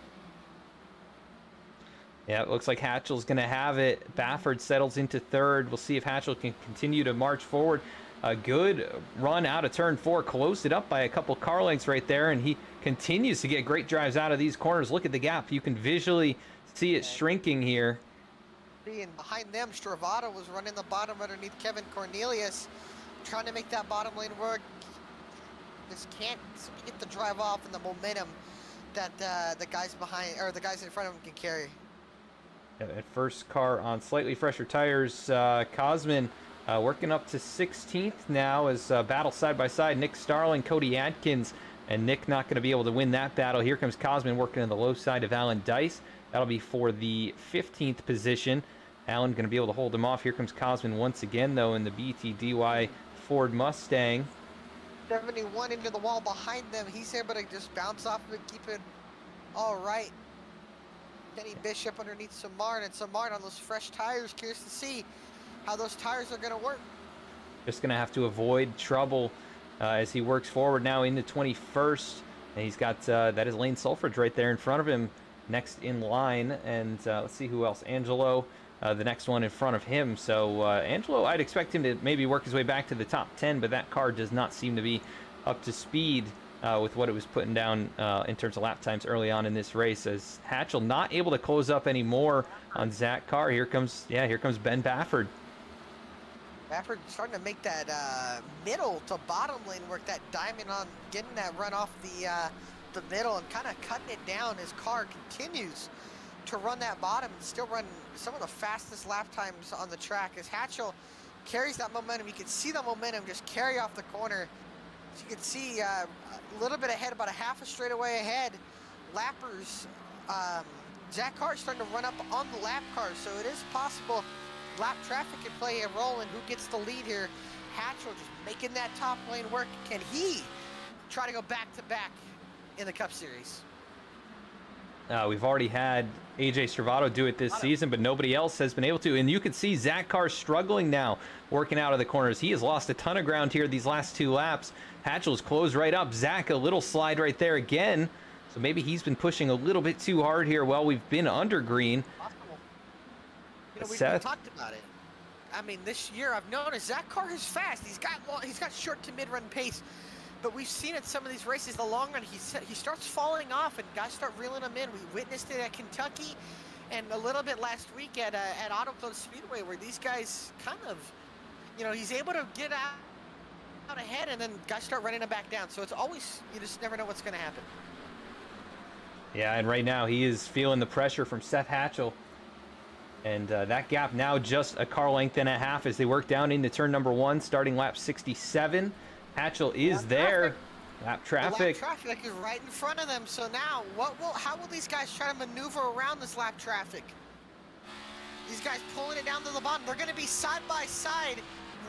Yeah, it looks like Hatchel's going to have it. Baffert settles into third. We'll see if Hatchel can continue to march forward. A good run out of turn 4, closed it up by a couple car lengths right there, and he continues to get great drives out of these corners. Look at the gap. You can visually see it shrinking here. And behind them, Stravado was running the bottom underneath Kevin Cornelius, trying to make that bottom lane work. Just can't get the drive off and the momentum that the guys behind, or the guys in front of him, can carry. Yeah, that first car on slightly fresher tires. Cosman working up to 16th now as battle side by side. Nick Starling, Cody Adkins, and Nick not going to be able to win that battle. Here comes Cosman working on the low side of Alan Dice. That'll be for the 15th position. Alan going to be able to hold him off. Here comes Cosman once again, though, in the BTDY Ford Mustang. 71 into the wall behind them. He's able to just bounce off of it, keep it all right. Kenny Bishop underneath Samard, and Samard on those fresh tires. Curious to see how those tires are going to work. Just going to have to avoid trouble as he works forward now into 21st. And he's got, that is Lane Sulfridge right there in front of him, next in line. And let's see who else. Angelo, the next one in front of him. So Angelo, I'd expect him to maybe work his way back to the top 10, but that car does not seem to be up to speed with what it was putting down in terms of lap times early on in this race, as Hatchel not able to close up anymore on Zach Carr. Here comes Ben Baffert. Baffert starting to make that middle to bottom lane work, that diamond on getting that run off the middle and kind of cutting it down. His car continues to run that bottom and still run some of the fastest lap times on the track as Hatchel carries that momentum. You can see the momentum just carry off the corner. As you can see, a little bit ahead, about a half a straightaway ahead. Lappers, Zach Carr starting to run up on the lap cars, so it is possible lap traffic can play a role in who gets the lead here. Hatchel just making that top lane work. Can he try to go back-to-back in the Cup Series? We've already had AJ Stravado do it this season, but nobody else has been able to. And you can see Zach Carr struggling now, working out of the corners. He has lost a ton of ground here these last 2 laps. Hatchel's closed right up. Zach, a little slide right there again. So maybe he's been pushing a little bit too hard here while we've been under green. You know, we talked about it. I mean, this year I've noticed Zach Carr is fast. He's got short to mid-run pace. But we've seen at some of these races, the long run, he starts falling off and guys start reeling him in. We witnessed it at Kentucky and a little bit last week at Auto Club Speedway, where these guys kind of, you know, he's able to get out ahead and then guys start running him back down. So it's always, you just never know what's going to happen. Yeah, and right now he is feeling the pressure from Seth Hatchel. And that gap now just a car length and a half as they work down into turn number 1, starting lap 67. Hatchel is there. Lap traffic. The lap traffic is right in front of them. So now, how will these guys try to maneuver around this lap traffic? These guys pulling it down to the bottom. They're going to be side by side,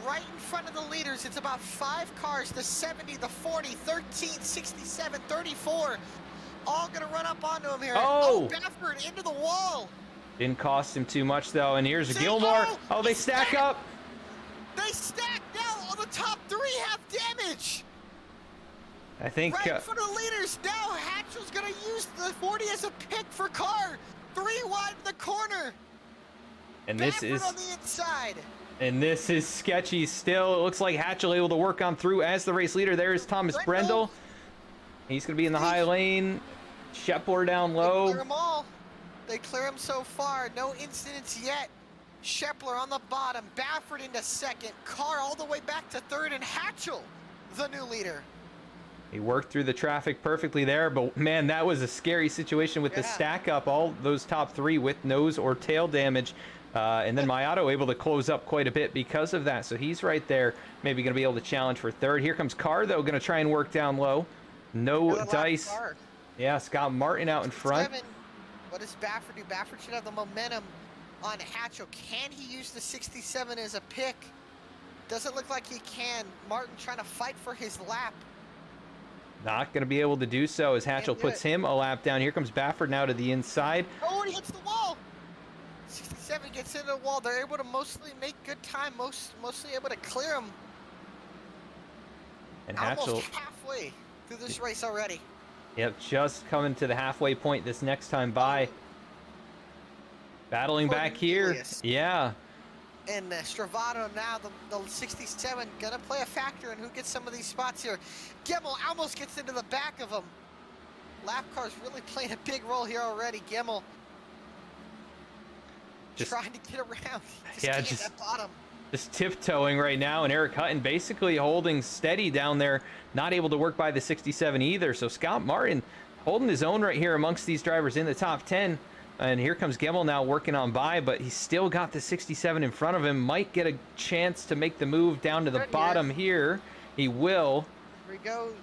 right in front of the leaders. It's about 5 cars, the 70, the 40, 13, 67, 34. All going to run up onto him here. Oh, Baffert into the wall. Didn't cost him too much, though. And here's a Gilmore. Oh, they stack up. They stack now. The top 3 have damage. I think right in front of the leaders. Now Hatchel's going to use the 40 as a pick for Carr. 3 wide in the corner. And this is on the inside. And this is sketchy still. It looks like Hatchel able to work on through as the race leader. There is Thomas Brendel. He's going to be in the high lane. Shepler down low. They clear them all. They clear him so far. No incidents yet. Shepler on the bottom. Baffert into second. Carr all the way back to third. And Hatchel, the new leader. He worked through the traffic perfectly there, but man, that was a scary situation with the stack up. All those top 3 with nose or tail damage. And then Mayato able to close up quite a bit because of that. So he's right there, maybe going to be able to challenge for third. Here comes Carr, though, going to try and work down low. No Another lap dice. car. Yeah, Scott Martin out in front. 7. What does Baffert do? Baffert should have the momentum on Hatchel. Can he use the 67 as a pick? Doesn't look like he can. Martin trying to fight for his lap. Not going to be able to do so as Hatchel do puts it. him a lap down. Here comes Baffert now to the inside. Oh, and he hits the wall. 67 gets into the wall. They're able to mostly make good time. Mostly able to clear him. And Hatchel, Almost halfway through this race already. yep, just coming to the halfway point this next time by. Battling back here. Cornelius. Yeah. And Stravato now, the 67, gonna play a factor in who gets some of these spots here. Gemmel almost gets into the back of him. Lap car's really playing a big role here already. Gemmel Just- trying to get around. Yeah, Just at bottom. Just tiptoeing right now, and Eric Hutton basically holding steady down there, not able to work by the 67 either. So Scott Martin holding his own right here amongst these drivers in the top 10. And here comes Gemmel now working on by, but he's still got the 67 in front of him. Might get a chance to make the move down to the Good bottom here. He will. Here he goes.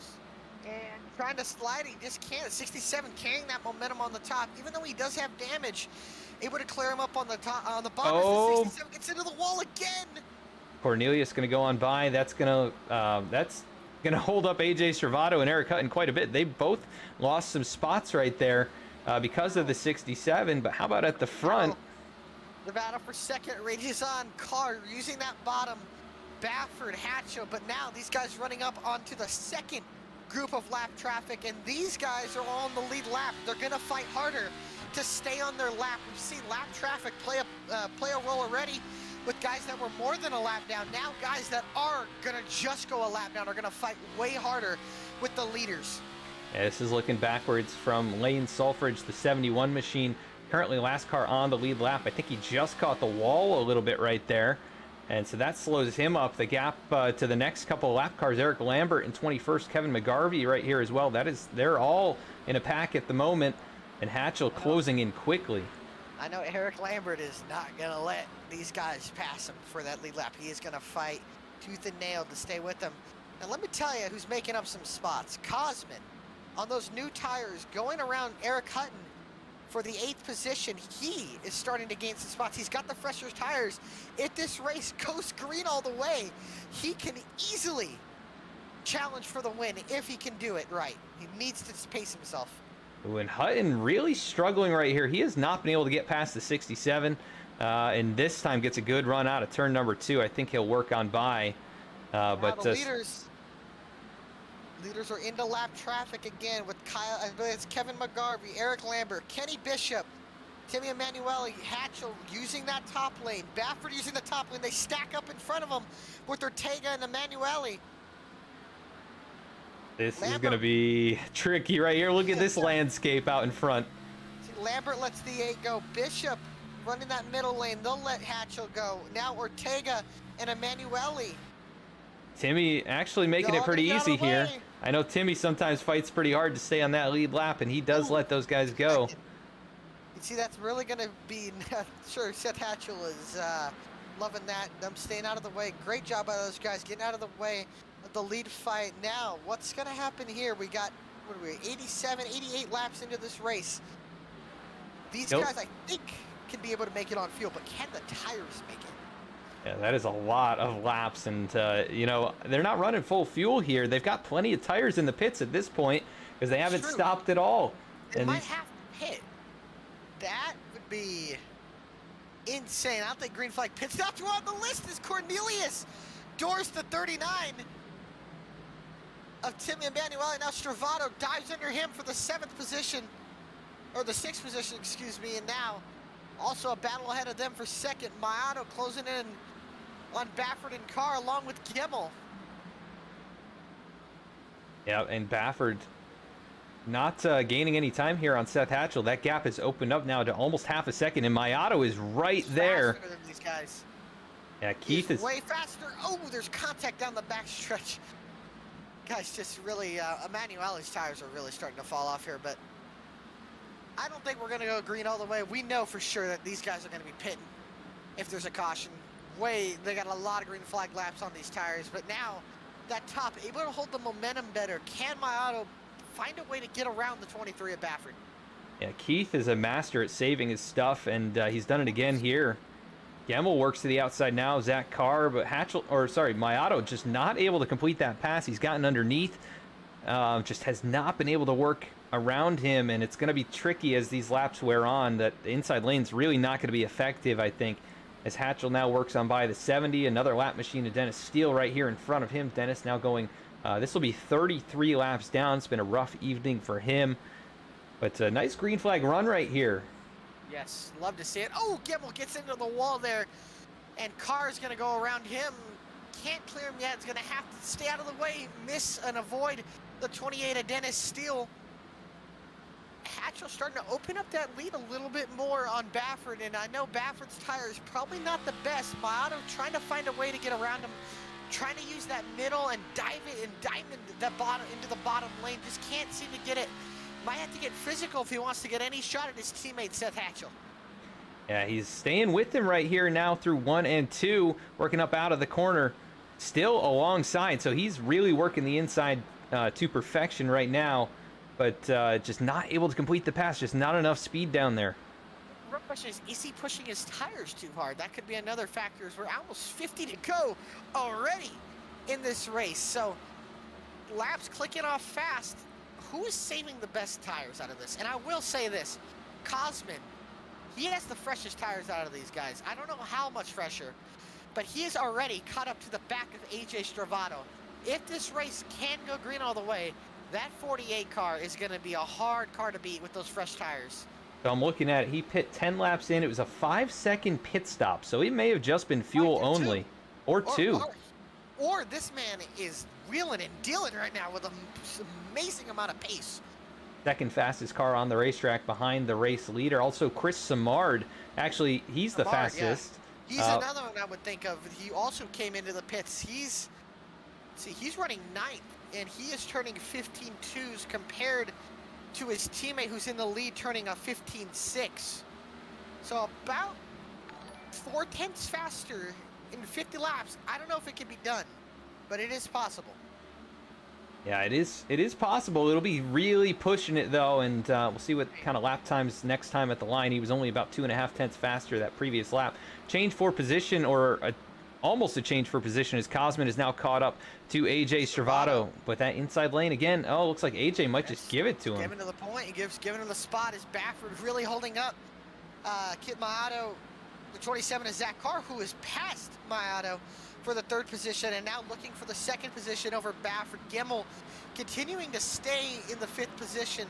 And trying to slide, he just can't. 67 carrying that momentum on the top, even though he does have damage. Able to clear him up on the top, on the bottom. Oh. 67 gets into the wall again. Cornelius going to go on by. That's gonna hold up AJ Stravato and Eric Hutton quite a bit. They both lost some spots right there because of the 67. But how about at the front? The battle for second rages on. Carr using that bottom. Baffert, Hatchel, but now these guys running up onto the second group of lap traffic, and these guys are all on the lead lap. They're gonna fight harder to stay on their lap. We've seen lap traffic play a role already with guys that were more than a lap down. Now guys that are gonna just go a lap down are gonna fight way harder with the leaders. Yeah, this is looking backwards from Lane Sulfridge, the 71 machine. Currently last car on the lead lap. I think he just caught the wall a little bit right there. And so that slows him up. The gap to the next couple of lap cars, Eric Lambert in 21st, Kevin McGarvey right here as well. They're all in a pack at the moment. And Hatchel closing in quickly. I know Eric Lambert is not gonna let these guys pass him for that lead lap. He is gonna fight tooth and nail to stay with them. And let me tell you who's making up some spots. Cosman on those new tires going around Eric Hutton for the 8th position. He is starting to gain some spots. He's got the fresher tires. If this race goes green all the way, he can easily challenge for the win if he can do it right. He needs to pace himself. Ooh, and Hutton really struggling right here. He has not been able to get past the 67. And this time gets a good run out of turn number 2. I think he'll work on by. Now the leaders are into lap traffic again with Kyle. I believe it's Kevin McGarvey, Eric Lambert, Kenny Bishop, Timmy Emanuele, Hatchel using that top lane. Baffert using the top lane. They stack up in front of them with Ortega and Emanuele. This is going to be tricky right here. Look at this landscape out in front. See, Lambert lets the 8 go. Bishop running that middle lane. They'll let Hatchel go. Now Ortega and Emanuele. Timmy actually making it pretty easy here. I know Timmy sometimes fights pretty hard to stay on that lead lap, and he does let those guys go. You see, that's really going to be, sure, Seth Hatchel is loving that, them staying out of the way. Great job by those guys getting out of the way of the lead fight. Now, what's going to happen here? We got, what are we, 87, 88 laps into this race. These guys, I think, can be able to make it on fuel, but can the tires make it? Yeah, that is a lot of laps, and you know, they're not running full fuel here. They've got plenty of tires in the pits at this point because they haven't stopped at all. They might have to pit. That would be insane. I don't think green flag pits. Not who on the list is Cornelius. Doors to 39 of Timmy Emanuele. Now Stravato dives under him for the 7th position, or the 6th position, excuse me, and now also a battle ahead of them for second. Mayato closing in on Baffert and Carr along with Gemmel. Yeah, and Baffert not gaining any time here on Seth Hatchel. That gap has opened up now to almost half a second, and Mayato is right there. Faster than these guys. Yeah, Keith is way faster. Oh, there's contact down the backstretch. Guys, just really, Emanuele's tires are really starting to fall off here, but I don't think we're going to go green all the way. We know for sure that these guys are going to be pitting. if there's a caution. They got a lot of green flag laps on these tires, but now that top able to hold the momentum better. Can my auto find a way to get around the 23 of Baffert? Yeah, Keith is a master at saving his stuff, and he's done it again here. Gemmel works to the outside now, Zach Carr, but Mayato just not able to complete that pass. He's gotten underneath, just has not been able to work around him, and it's going to be tricky as these laps wear on. That the inside lane's really not going to be effective, I think, as Hatchel now works on by the 70. Another lap machine to Dennis Steele right here in front of him. Dennis now going, this will be 33 laps down. It's been a rough evening for him, but a nice green flag run right here. Yes, love to see it. Oh, Gemmel gets into the wall there, and Carr's going to go around him. Can't clear him yet. It's going to have to stay out of the way, miss and avoid the 28 of Dennis Steele. Hatchel starting to open up that lead a little bit more on Baffert, and I know Baffert's tire is probably not the best. Mayato trying to find a way to get around him, trying to use that middle and dive into the bottom lane. Just can't seem to get it. Might have to get physical if he wants to get any shot at his teammate Seth Hatchel. Yeah, he's staying with him right here now through 1 and 2, working up out of the corner, still alongside. So he's really working the inside to perfection right now, but just not able to complete the pass. Just not enough speed down there. The real question is he pushing his tires too hard? That could be another factor, as we're almost 50 to go already in this race. So laps clicking off fast. Who is saving the best tires out of this? And I will say this, Cosman, he has the freshest tires out of these guys. I don't know how much fresher, but he is already caught up to the back of AJ Stravato. If this race can go green all the way, that 48 car is going to be a hard car to beat with those fresh tires. So I'm looking at it. He pit 10 laps in. It was a 5-second pit stop, so it may have just been fuel only. Or two. Or this man is wheeling and dealing right now with an amazing amount of pace. Second fastest car on the racetrack behind the race leader. Also, Chris Simard. Actually, he's the fastest. Yeah. He's another one I would think of. He also came into the pits. He's running 9th, and he is turning 15.2s compared to his teammate who's in the lead turning a 15.6. So about 4/10 faster in 50 laps. I don't know if it can be done, but it is possible. Yeah, it is possible. It'll be really pushing it, though, and we'll see what kind of lap times next time at the line. He was only about 2.5 tenths faster that previous lap. Change for position, or almost a change for position, as Cosman is now caught up to AJ Stravato. But that inside lane again, oh, looks like AJ might just give it to him. Giving to the point, giving him the spot. Is Baffert really holding up Kit Mayato, the 27 is Zach Carr, who is past Mayato for the 3rd position, and now looking for the 2nd position over Baffert. Gemmel continuing to stay in the 5th position,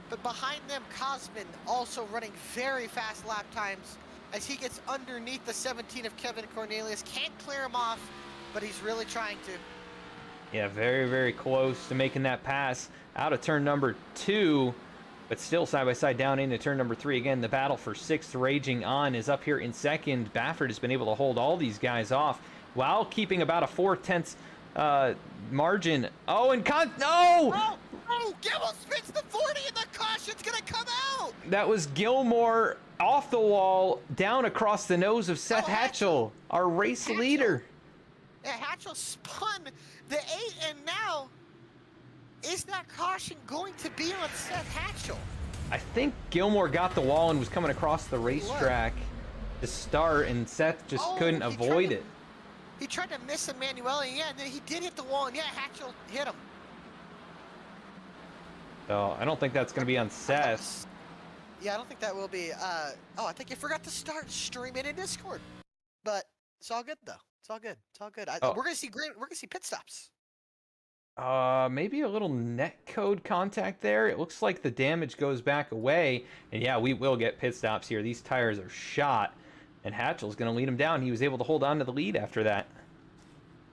but behind them, Cosman also running very fast lap times as he gets underneath the 17 of Kevin Cornelius. Can't clear him off, but he's really trying to. Yeah, very, very close to making that pass out of turn number 2, but still side by side down into turn number 3. Again, the battle for 6th raging on is up here in 2nd. Baffert has been able to hold all these guys off while keeping about a 4/10 margin. Oh, and no! Oh, Gemmel spits the 40 and the caution's gonna come out! That was Gilmore off the wall, down across the nose of Seth Hatchel, our race leader. Yeah, Hatchel spun the 8, and now is that caution going to be on Seth Hatchel? I think Gilmore got the wall and was coming across the racetrack to start, and Seth just couldn't avoid it. He tried to miss Emanuele, yeah, and then he did hit the wall, and yeah, Hatchel hit him. So I don't think that's going to be on Seth. Yeah, I don't think that will be. Oh, I think you forgot to start streaming in Discord. But it's all good though. It's all good. It's all good. We're gonna see We're gonna see pit stops. Maybe a little netcode contact there. It looks like the damage goes back away, and yeah, we will get pit stops here. These tires are shot, and Hatchel's going to lead him down. He was able to hold on to the lead after that.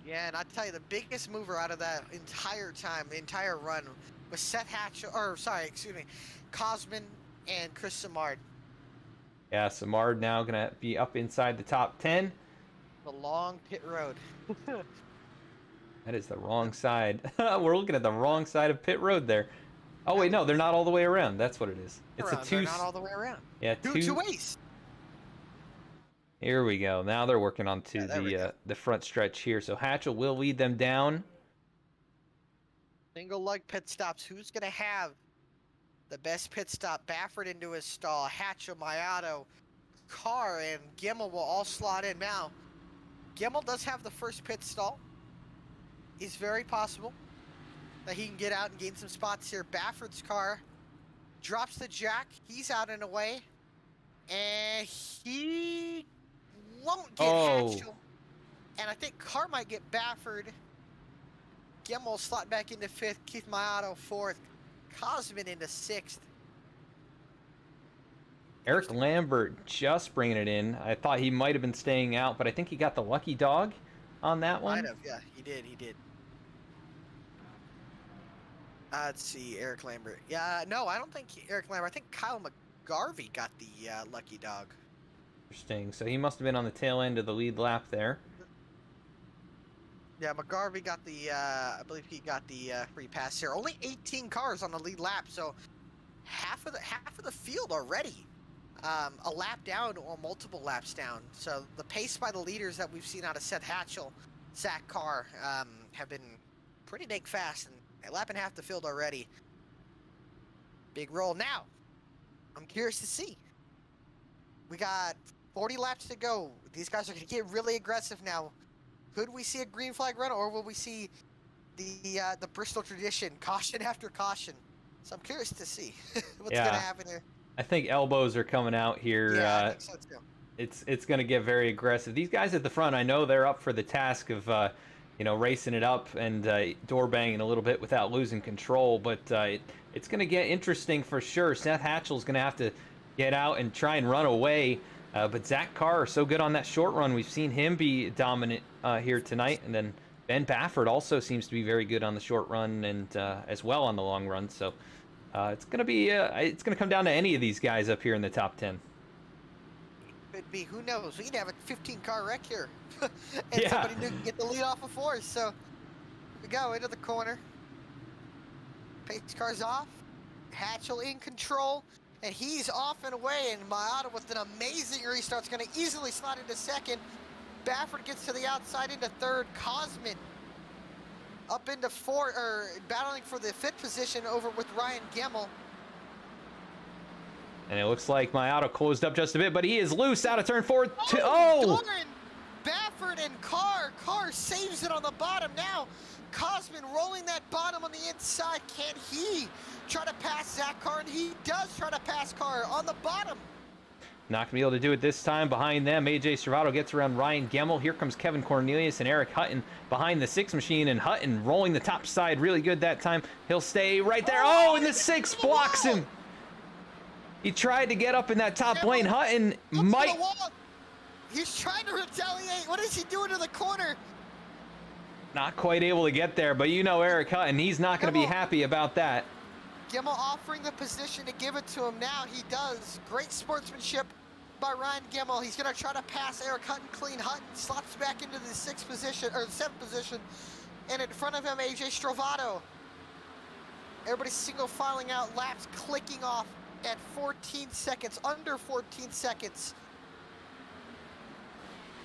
Yeah, and I tell you, the biggest mover out of that entire run was Seth Hatchel, Cosman and Chris Simard. Yeah, Simard now going to be up inside the top 10. The long pit road. That is the wrong side. We're looking at the wrong side of pit road there. Oh wait, no, they're not all the way around. That's what it is. It's They're not all the way around. Yeah, two ways. Here we go. Now they're working on to there we go. the front stretch here. So Hatchel will lead them down. Single lug pit stops. Who's going to have the best pit stop? Baffert into his stall. Hatchel, Mayato, Carr, and Gimmel will all slot in. Now, Gimmel does have the first pit stall. It's very possible that he can get out and gain some spots here. Baffert's car drops the jack. He's out and away. And he won't get Hatchel. And I think Carr might get Baffert. Gimmel slot back into 5th. Keith Mayato 4th. Cosman into 6th. Eric Lambert just bringing it in. I thought he might have been staying out, but I think he got the lucky dog on that one. Might have, yeah, he did. Let's see, Eric Lambert. Yeah, no, I don't think Eric Lambert. I think Kyle McGarvey got the lucky dog. Interesting. So he must have been on the tail end of the lead lap there. Yeah, McGarvey got the, I believe he got the free pass here. Only 18 cars on the lead lap, so half of the field already. A lap down or multiple laps down. So the pace by the leaders that we've seen out of Seth Hatchel, Zach Carr, have been pretty dang fast, and lapping half the field already. Big roll. Now, I'm curious to see. We got 40 laps to go. These guys are going to get really aggressive now. Could we see a green flag run, or will we see the Bristol tradition, caution after caution? So I'm curious to see what's going to happen here. I think elbows are coming out here. Yeah, I think so too. It's going to get very aggressive. These guys at the front, I know they're up for the task of racing it up and door banging a little bit without losing control, but it's going to get interesting for sure. Seth Hatchel's going to have to get out and try and run away. But Zach Carr, so good on that short run. We've seen him be dominant here tonight. And then Ben Baffert also seems to be very good on the short run and as well on the long run. So it's going to come down to any of these guys up here in the top 10. Could be. Who knows? We could have a 15-car wreck here. And somebody new can get the lead off of 4. So here we go into the corner. Pace car's off. Hatchel in control. And he's off and away, and Mayato with an amazing restart is going to easily slide into 2nd. Baffert gets to the outside into 3rd. Cosman up into 4th, or battling for the 5th position over with Ryan Gimmel. And it looks like Mayato closed up just a bit, but he is loose out of turn 4. Darn! Baffert and Carr. Carr saves it on the bottom now. Cosman rolling that bottom on the inside. Can he try to pass Zach Carr? And he does try to pass Carr on the bottom. Not going to be able to do it this time. Behind them, AJ Servato gets around Ryan Gimmel. Here comes Kevin Cornelius and Eric Hutton behind the 6 machine. And Hutton rolling the top side really good that time. He'll stay right there. Oh, and the 6 blocks him. He tried to get up in that top lane. Hutton might... He's trying to retaliate. What is he doing to the corner? Not quite able to get there, but you know Eric Hutton, he's not going to be happy about that. Gimmel offering the position to give it to him now. He does. Great sportsmanship by Ryan Gimmel. He's going to try to pass Eric Hutton clean. Hutton slots back into the 6th position, or 7th position. And in front of him, AJ Stravato. Everybody's single filing out, laps clicking off at 14 seconds, under 14 seconds.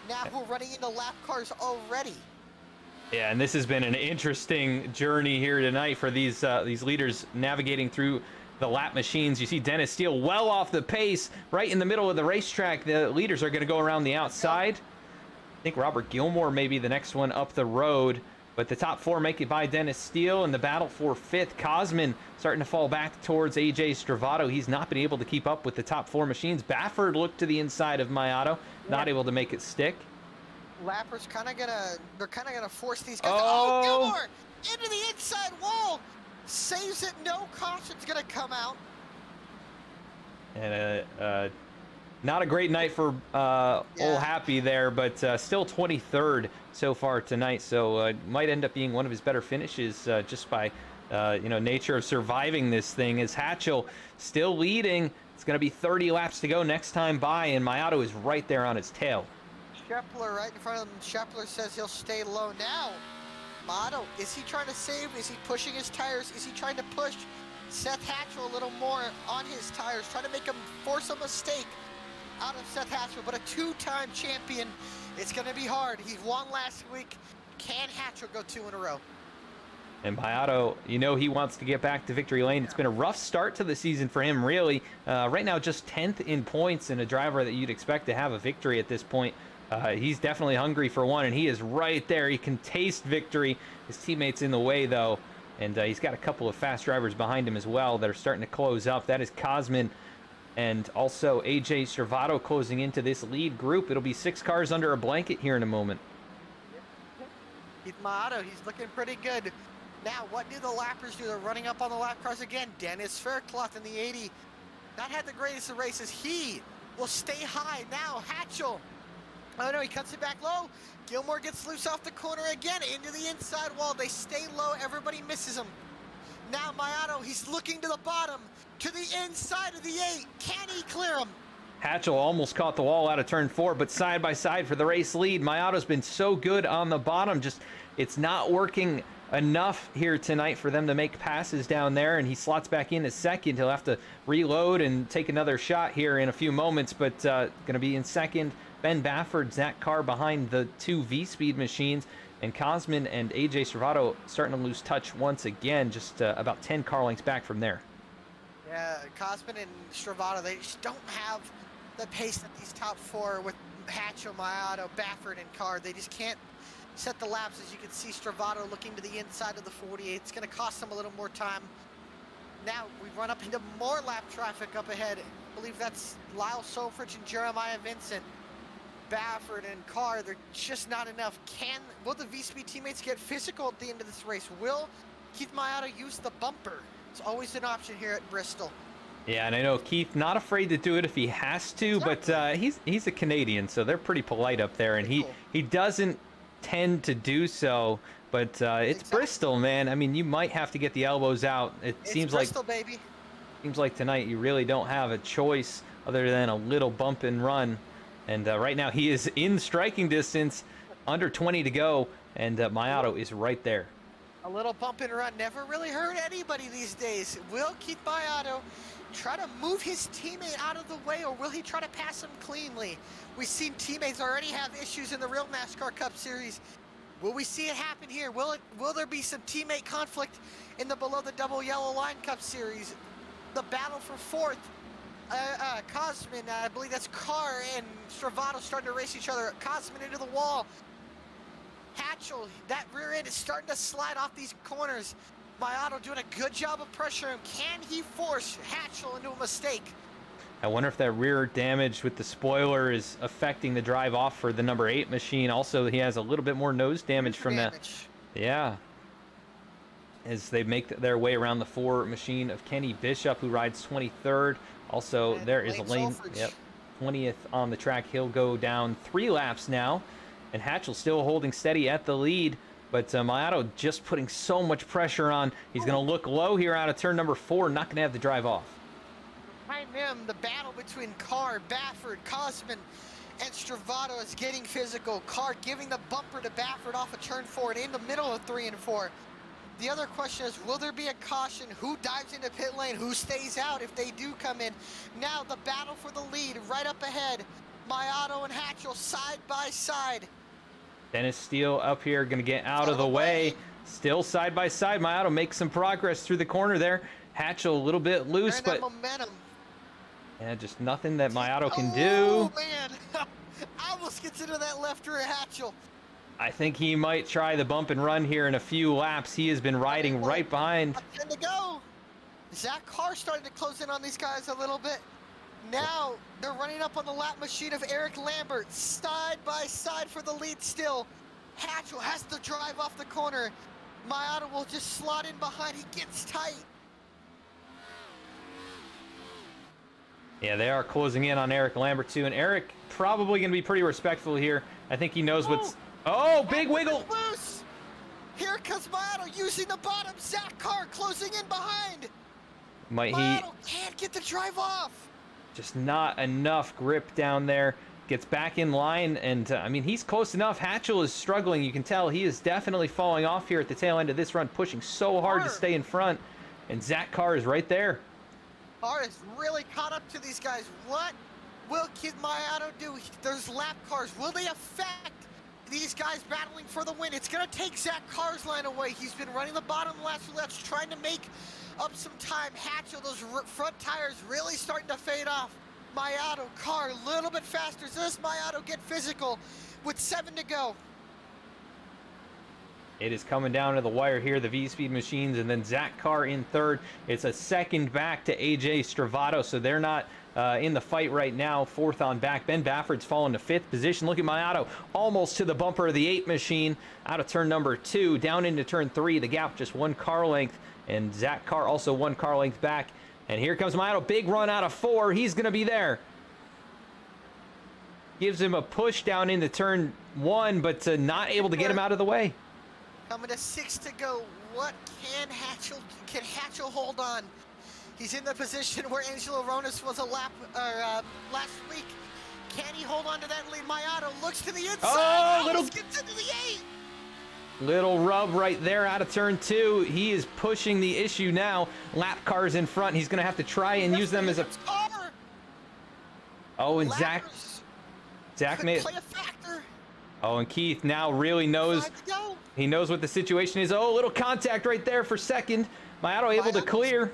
Now we're running into lap cars already. Yeah, and this has been an interesting journey here tonight for these leaders navigating through the lap machines. You see Dennis Steele well off the pace, right in the middle of the racetrack. The leaders are going to go around the outside. I think Robert Gilmore may be the next one up the road, but the top 4 make it by Dennis Steele, and the battle for 5th. Cosman starting to fall back towards AJ Stravato. He's not been able to keep up with the top 4 machines. Baffert looked to the inside of Mayato, not able to make it stick. Lappers they're kind of gonna force these guys. Oh, Gilmore into the inside wall, saves it. No caution's gonna come out. And not a great night for Old Happy there, but still 23rd so far tonight. So might end up being one of his better finishes just by nature of surviving this thing. As Hatchel still leading, it's gonna be 30 laps to go next time by, and Mayato is right there on his tail. Scheffler right in front of him. Scheffler says he'll stay low now. Mayato, is he trying to save? Is he pushing his tires? Is he trying to push Seth Hatchel a little more on his tires? Trying to make him force a mistake. out of Seth Hatchel, but a two-time champion. It's going to be hard. He won last week. Can Hatchel go 2 in a row? And Mayato, you know he wants to get back to victory lane. It's been a rough start to the season for him, really. Right now, just 10th in points, and a driver that you'd expect to have a victory at this point. He's definitely hungry for one, and he is right there. He can taste victory. His teammate's in the way, though, and he's got a couple of fast drivers behind him as well that are starting to close up. That is Cosmin and also AJ Servato closing into this lead group. It'll be 6 cars under a blanket here in a moment. Keith Mayato, he's looking pretty good. Now, what do the lappers do? They're running up on the lap cars again. Dennis Faircloth in the 80. Not had the greatest of races. He will stay high. Now, Hatchel. Oh, no, he cuts it back low. Gilmore gets loose off the corner again into the inside wall. They stay low. Everybody misses him. Now, Mayato, he's looking to the bottom, to the inside of the 8. Can he clear him? Hatchel almost caught the wall out of turn 4, but side by side for the race lead. Mayato's been so good on the bottom. Just, it's not working enough here tonight for them to make passes down there, and he slots back in a second. He'll have to reload and take another shot here in a few moments, but going to be in second. Ben Bafford, Zach Carr behind the 2 V-Speed machines, and Cosmin and AJ Servato starting to lose touch once again, just about 10 car lengths back from there. Yeah, Cosmin and Stravato, they just don't have the pace that these top 4 with Hatchel, Mayato, Bafford, and Carr. They just can't set the laps. As you can see, Stravato looking to the inside of the 48. It's going to cost them a little more time. Now we run up into more lap traffic up ahead. I believe that's Lyle Sofrich and Jeremiah Vincent. Bafford and Carr, they're just not enough. Will the V-Speed teammates get physical at the end of this race? Will Keith Mayato use the bumper? It's always an option here at Bristol. Yeah, and I know Keith not afraid to do it if he has to, but he's a Canadian, so they're pretty polite up there, and he doesn't tend to do so. But it's Bristol, man. I mean, you might have to get the elbows out. It's Bristol, baby. Seems like tonight you really don't have a choice other than a little bump and run. And right now he is in striking distance, under 20 to go, and Mayato is right there. A little bump and run never really hurt anybody these days. Will Keith Mayato try to move his teammate out of the way, or will he try to pass him cleanly? We've seen teammates already have issues in the real NASCAR Cup Series. Will we see it happen here? Will there be some teammate conflict in the below the double yellow line Cup Series? The battle for 4th. Cosmin, I believe that's Carr and Stravato starting to race each other. Cosmin into the wall. Hatchel, that rear end is starting to slide off these corners. Mayato doing a good job of pressuring him. Can he force Hatchel into a mistake? I wonder if that rear damage with the spoiler is affecting the drive off for the number 8 machine. Also, he has a little bit more nose damage from that. Yeah. As they make their way around the 4 machine of Kenny Bishop, who rides 23rd. Also, and there is Lane, 20th on the track. He'll go down 3 laps now. And Hatchel still holding steady at the lead. But Mayato just putting so much pressure on. He's going to look low here out of turn number 4. Not going to have the drive off. Behind them, the battle between Carr, Bafford, Cosmin, and Stravato is getting physical. Carr giving the bumper to Bafford off of turn 4 and in the middle of 3 and 4. The other question is, will there be a caution? Who dives into pit lane? Who stays out if they do come in? Now the battle for the lead right up ahead. Mayato and Hatchel side by side. Dennis Steele up here going to get out of the way. Still side by side. Mayato makes some progress through the corner there. Hatchel a little bit loose, but momentum. Yeah, just nothing that Mayato can do. Oh man, almost gets into that left rear Hatchel. I think he might try the bump and run here in a few laps. He has been riding right behind. 10 to go. Zach Carr starting to close in on these guys a little bit. Now they're running up on the lap machine of Eric Lambert, side by side for the lead still. Hatchel has to drive off the corner. Mayato will just slot in behind. He gets tight. Yeah, they are closing in on Eric Lambert too, and Eric probably going to be pretty respectful here. I think he knows what's... Oh, big wiggle! Loose. Here comes Mayato using the bottom. Zach Carr closing in behind. Mayato can't get the drive off. Just not enough grip down there. Gets back in line, and I mean, he's close enough. Hatchel is struggling. You can tell he is definitely falling off here at the tail end of this run, pushing so hard to stay in front, and Zach Carr is right there. Carr is really caught up to these guys. What will Kid Mayato do? There's lap cars. Will they affect these guys battling for the win? It's going to take Zach Carr's line away. He's been running the bottom last few laps, trying to make up some time. Hatchel, those front tires really starting to fade off. Mayato, Carr, a little bit faster. Does Mayato get physical with 7 to go? It is coming down to the wire here, the V-Speed machines, and then Zach Carr in third. It's a second back to AJ Stravato, so they're not in the fight right now. Fourth on back. Ben Bafford's fallen to 5th position. Look at Mayato, almost to the bumper of the 8 machine, out of turn number 2, down into turn 3. The gap just 1 car length, and Zach Carr also 1 car length back. And here comes Mayato, big run out of 4. He's going to be there. Gives him a push down into turn 1, but not able to get him out of the way. Coming to 6 to go. What can Hatchel hold on? He's in the position where Angelo Ronas was last week. Can he hold on to that lead? Mayato looks to the inside. Gets into the 8. Little rub right there out of turn 2. He is pushing the issue now. Lap cars in front. He's going to have to try and use them as a... Oh, and Zach made... play a factor. Oh, and Keith now really knows... He knows what the situation is. Oh, little contact right there for second. Mayato able to clear.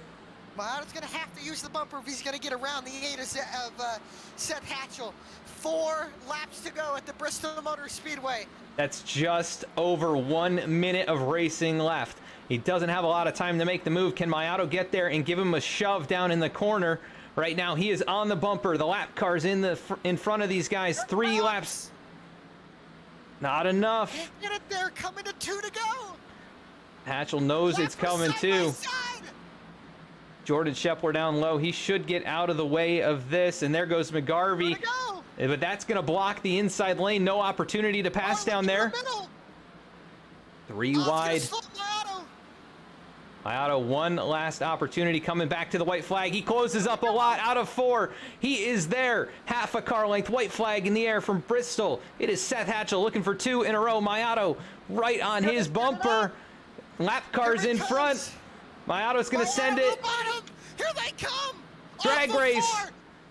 Mayato's going to have to use the bumper if he's going to get around the 8 of Seth Hatchel. 4 laps to go at the Bristol Motor Speedway. That's just over 1 minute of racing left. He doesn't have a lot of time to make the move. Can Mayato get there and give him a shove down in the corner? Right now, he is on the bumper. The lap car's in front of these guys. 3 laps. Not enough. Can't get it there. Coming to 2 to go. Hatchel knows it's coming too. Jordan Shepler down low. He should get out of the way of this. And there goes McGarvey. But that's going to block the inside lane. No opportunity to pass down there. 3 wide. Mayato, 1 last opportunity coming back to the white flag. He closes up a lot out of 4. He is there. Half a car length. White flag in the air from Bristol. It is Seth Hatchel looking for 2 in a row. Mayato right on his bumper. Lap cars in front. Mayato's going to send it. Here they come. Drag race.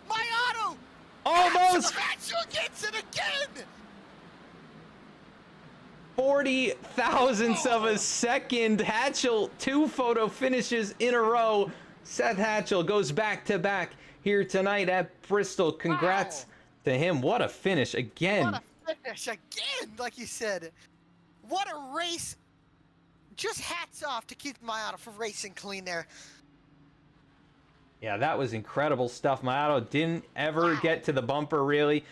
Mayato. Almost. Hatchel gets it again. 40 thousandths of a second. Hatchel, 2 photo finishes in a row. Seth Hatchel goes back to back here tonight at Bristol. Congrats to him. What a finish again. What a finish again, like you said. What a race. Just hats off to Keith Mayato for racing clean there. Yeah, that was incredible stuff. Mayato didn't ever get to the bumper, really.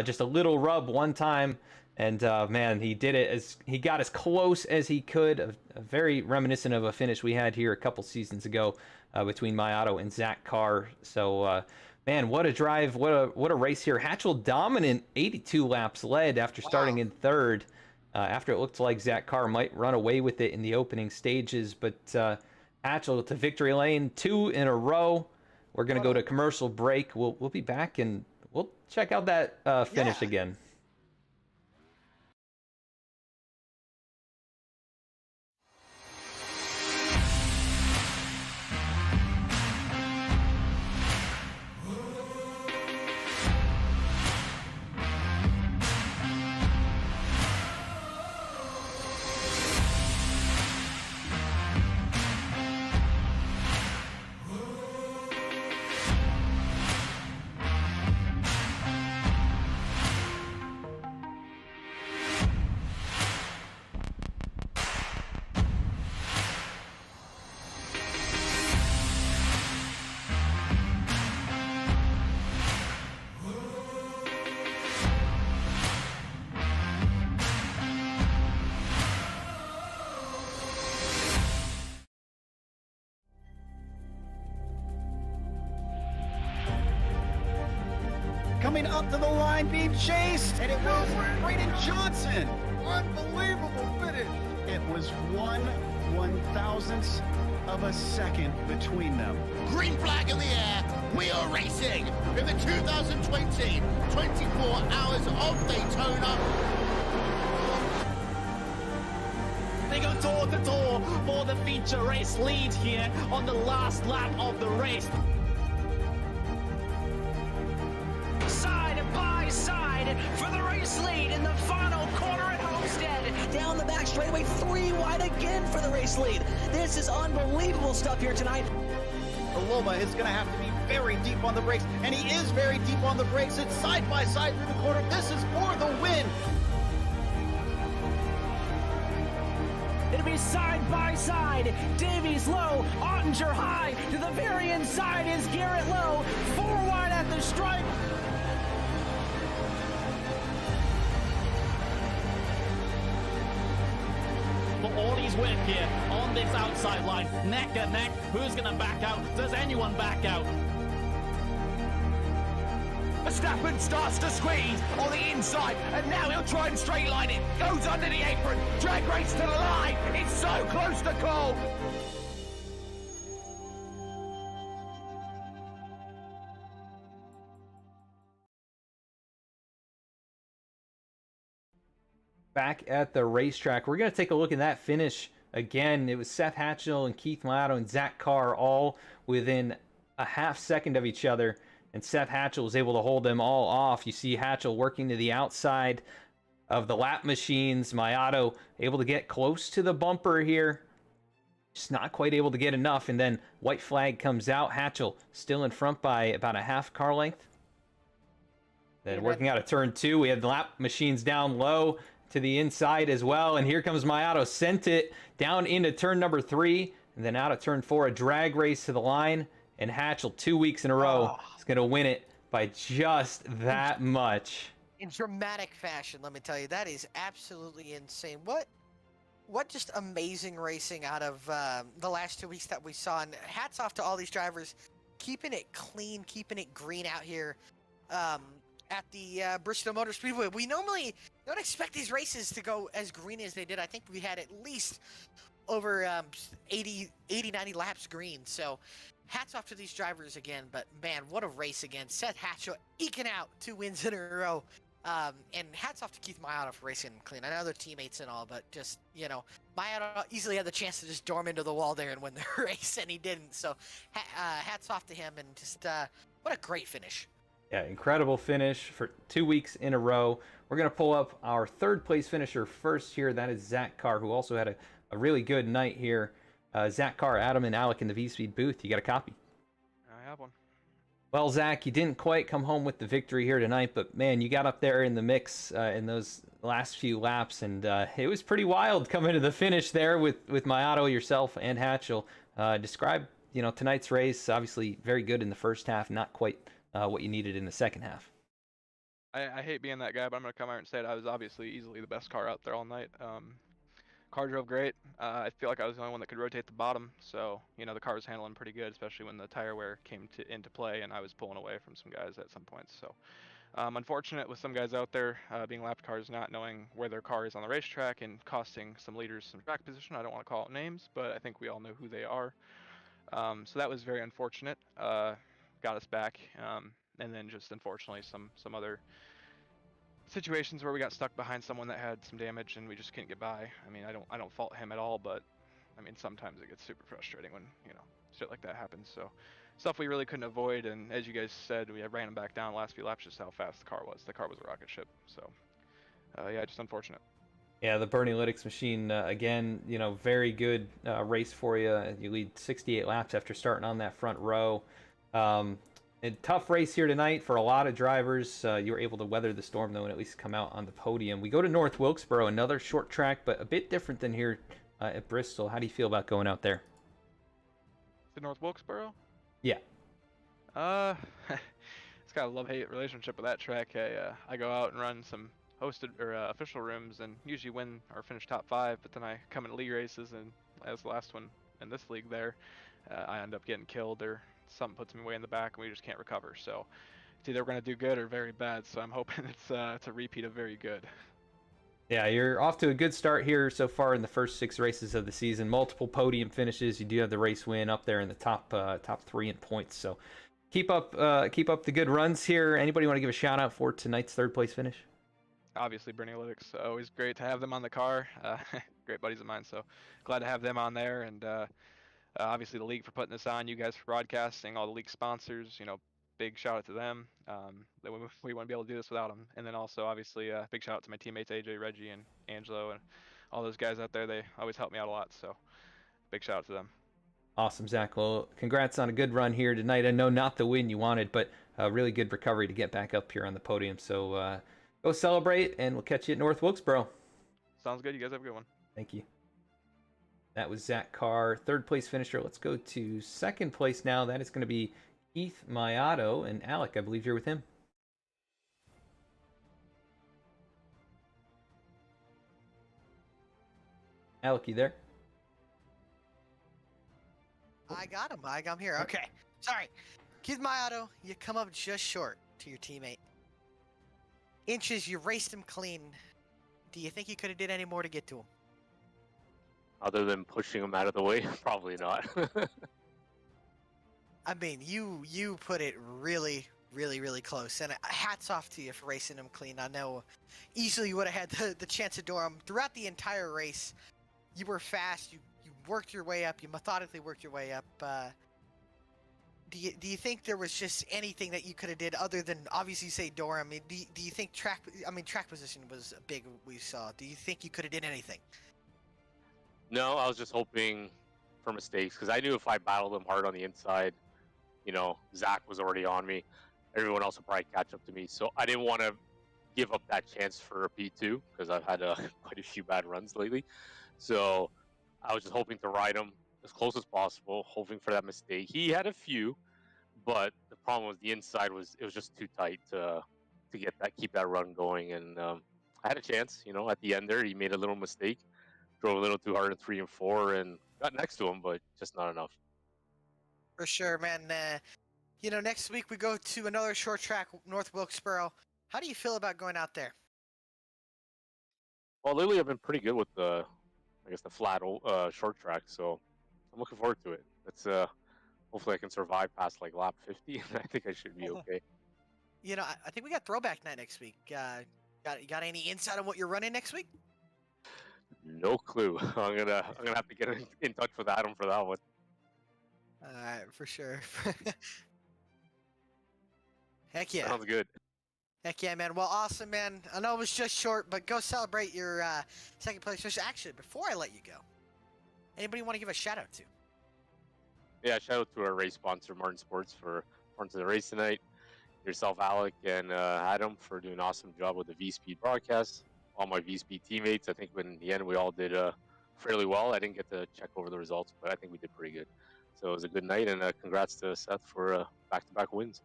Just a little rub one time. And man, he did it he got as close as he could. A very reminiscent of a finish we had here a couple seasons ago between Mayato and Zach Carr. So, man, what a drive! What a race here. Hatchel dominant, 82 laps led after starting in 3rd. After it looked like Zach Carr might run away with it in the opening stages, but Hatchel to victory lane, 2 in a row. We're gonna go to commercial break. We'll be back and we'll check out that finish again. Coming up to the line, being chased, and it was Braden Johnson. Unbelievable finish. It was 1/1000th of a second between them. Green flag in the air. We are racing in the 2020 24 Hours of Daytona. They go door to door for the feature race lead here on the last lap of the race. straightaway, 3 wide again for the race lead. This is unbelievable stuff here tonight. Paloma is going to have to be very deep on the brakes, and he is very deep on the brakes. It's side by side through the corner. This is for the win. It'll be side by side. Davies low, Ottinger high. To the very inside is Garrett Low. 4 wide at the stripe. For all his work here on this outside line, neck and neck. Who's going to back out? Does anyone back out? Verstappen starts to squeeze on the inside, and now he'll try and straight line it. Goes under the apron, drag race to the line. It's so close to call. Back at the racetrack, we're going to take a look at that finish again. It was Seth Hatchel and Keith Malato and Zach Carr all within a half second of each other, and Seth Hatchel was able to hold them all off. You see Hatchel working to the outside of the lap machines. Malato able to get close to the bumper here, just not quite able to get enough, and then white flag comes out. Hatchel still in front by about a half car length. Then working out of turn 2, we have the lap machines down low to the inside as well, and here comes Malato, sent it down into turn number 3, and then out of turn 4, a drag race to the line, and Hatchel 2 weeks in a row is going to win it by just that much. In dramatic fashion, let me tell you, that is absolutely insane. What just amazing racing out of the last 2 weeks that we saw, and hats off to all these drivers, keeping it clean, keeping it green out here. At the Bristol Motor Speedway. We normally don't expect these races to go as green as they did. I think we had at least over 80, 90 laps green. So hats off to these drivers again. But man, what a race again. Seth Hatchel eking out 2 wins in a row. And hats off to Keith Malato for racing clean. I know they're teammates and all, but just, you know, Malato easily had the chance to just dorm into the wall there and win the race, and he didn't. So hats off to him, and just what a great finish. Yeah, incredible finish for 2 weeks in a row. We're going to pull up our 3rd place finisher first here. That is Zach Carr, who also had a really good night here. Zach Carr, Adam, and Alec in the V-Speed booth. You got a copy? I have one. Well, Zach, you didn't quite come home with the victory here tonight, but man, you got up there in the mix in those last few laps, and it was pretty wild coming to the finish there with Malato, yourself, and Hatchel. Describe, tonight's race. Obviously, very good in the first half, not quite what you needed in the second half. I hate being that guy, but I'm going to come out and say it. I was obviously easily the best car out there all night. Car drove great. I feel like I was the only one that could rotate the bottom, so the car was handling pretty good, especially when the tire wear came into play, and I was pulling away from some guys at some points. So unfortunate with some guys out there being lapped cars, not knowing where their car is on the racetrack and costing some leaders some track position. I don't want to call out names, but I think we all know who they are. So that was very unfortunate. Got us back, and then just unfortunately some other situations where we got stuck behind someone that had some damage and we just couldn't get by. I mean, I don't fault him at all, but I mean, sometimes it gets super frustrating when shit like that happens. So stuff we really couldn't avoid, and as you guys said, we ran him back down the last few laps just how fast the car was. The car was a rocket ship. So yeah, just unfortunate. Yeah, the Bernie Lytics machine, again, very good race for you. You lead 68 laps after starting on that front row. A tough race here tonight for a lot of drivers. You were able to weather the storm, though, and at least come out on the podium. We go to North Wilkesboro, another short track, but a bit different than here at Bristol. How do you feel about going out there? To North Wilkesboro? Yeah. It's got a love-hate relationship with that track. I go out and run some hosted or official rooms and usually win or finish top 5, but then I come in league races, and as the last one in this league there, I end up getting killed or something puts me way in the back and we just can't recover. So it's either we're going to do good or very bad, so I'm hoping it's a repeat of very good. Yeah, you're off to a good start here so far in the first 6 races of the season. Multiple podium finishes. You do have the race win up there in the top 3 in points. So keep up the good runs here. Anybody want to give a shout out for tonight's 3rd place finish? Obviously, Bernie Lytics, always great to have them on the car. Great buddies of mine, so glad to have them on there. And obviously the league for putting this on, you guys for broadcasting, all the league sponsors, big shout out to them. We wouldn't be able to do this without them. And then also obviously big shout out to my teammates AJ, Reggie, and Angelo, and all those guys out there, they always help me out a lot. So big shout out to them. Awesome, Zach. Well, congrats on a good run here tonight. I know not the win you wanted, but a really good recovery to get back up here on the podium. So go celebrate, and we'll catch you at North Wilkesboro. Sounds good. You guys have a good one. Thank you. That was Zach Carr, third place finisher. Let's go to second place now. That is going to be Keith Mayato. And Alec, I believe you're with him. Alec, you there? I got him. I'm here. Okay. Sorry. Keith Mayato, you come up just short to your teammate. Inches, you raced him clean. Do you think you could have did any more to get to him? Other than pushing him out of the way, probably not. I mean, you put it really, really, really close. And hats off to you for racing him clean. I know easily you would have had the chance to door him. Throughout the entire race, you were fast. You worked your way up. You methodically worked your way up. Do you think there was just anything that you could have did other than obviously say door? I mean, do you think track position was big we saw. Do you think you could have did anything? No, I was just hoping for mistakes because I knew if I battled him hard on the inside, Zach was already on me. Everyone else would probably catch up to me. So I didn't want to give up that chance for a P2 because I've had quite a few bad runs lately. So I was just hoping to ride him as close as possible, hoping for that mistake. He had a few, but the problem was the inside was just too tight to keep that run going. And I had a chance, at the end there. He made a little mistake, drove a little too hard in 3 and 4, and got next to him, but just not enough. For sure, man. Next week we go to another short track, North Wilkesboro. How do you feel about going out there? Well, lately I've been pretty good with the flat short track, so I'm looking forward to it. It's hopefully I can survive past like lap 50, and I think I should be okay. I think we got throwback night next week. Got any insight on what you're running next week? No clue. I'm gonna have to get in touch with Adam for that one. All right, for sure. Heck yeah. Sounds good. Heck yeah, man. Well, awesome, man. I know it was just short, but go celebrate your second place finish. Actually, before I let you go, anybody want to give a shout out to? Yeah, shout out to our race sponsor, Martin Sports, for sponsoring the race tonight. Yourself, Alec, and Adam for doing an awesome job with the V-Speed broadcast. All my V-Speed teammates, I think in the end we all did fairly well. I didn't get to check over the results, but I think we did pretty good. So it was a good night, and congrats to Seth for back-to-back wins.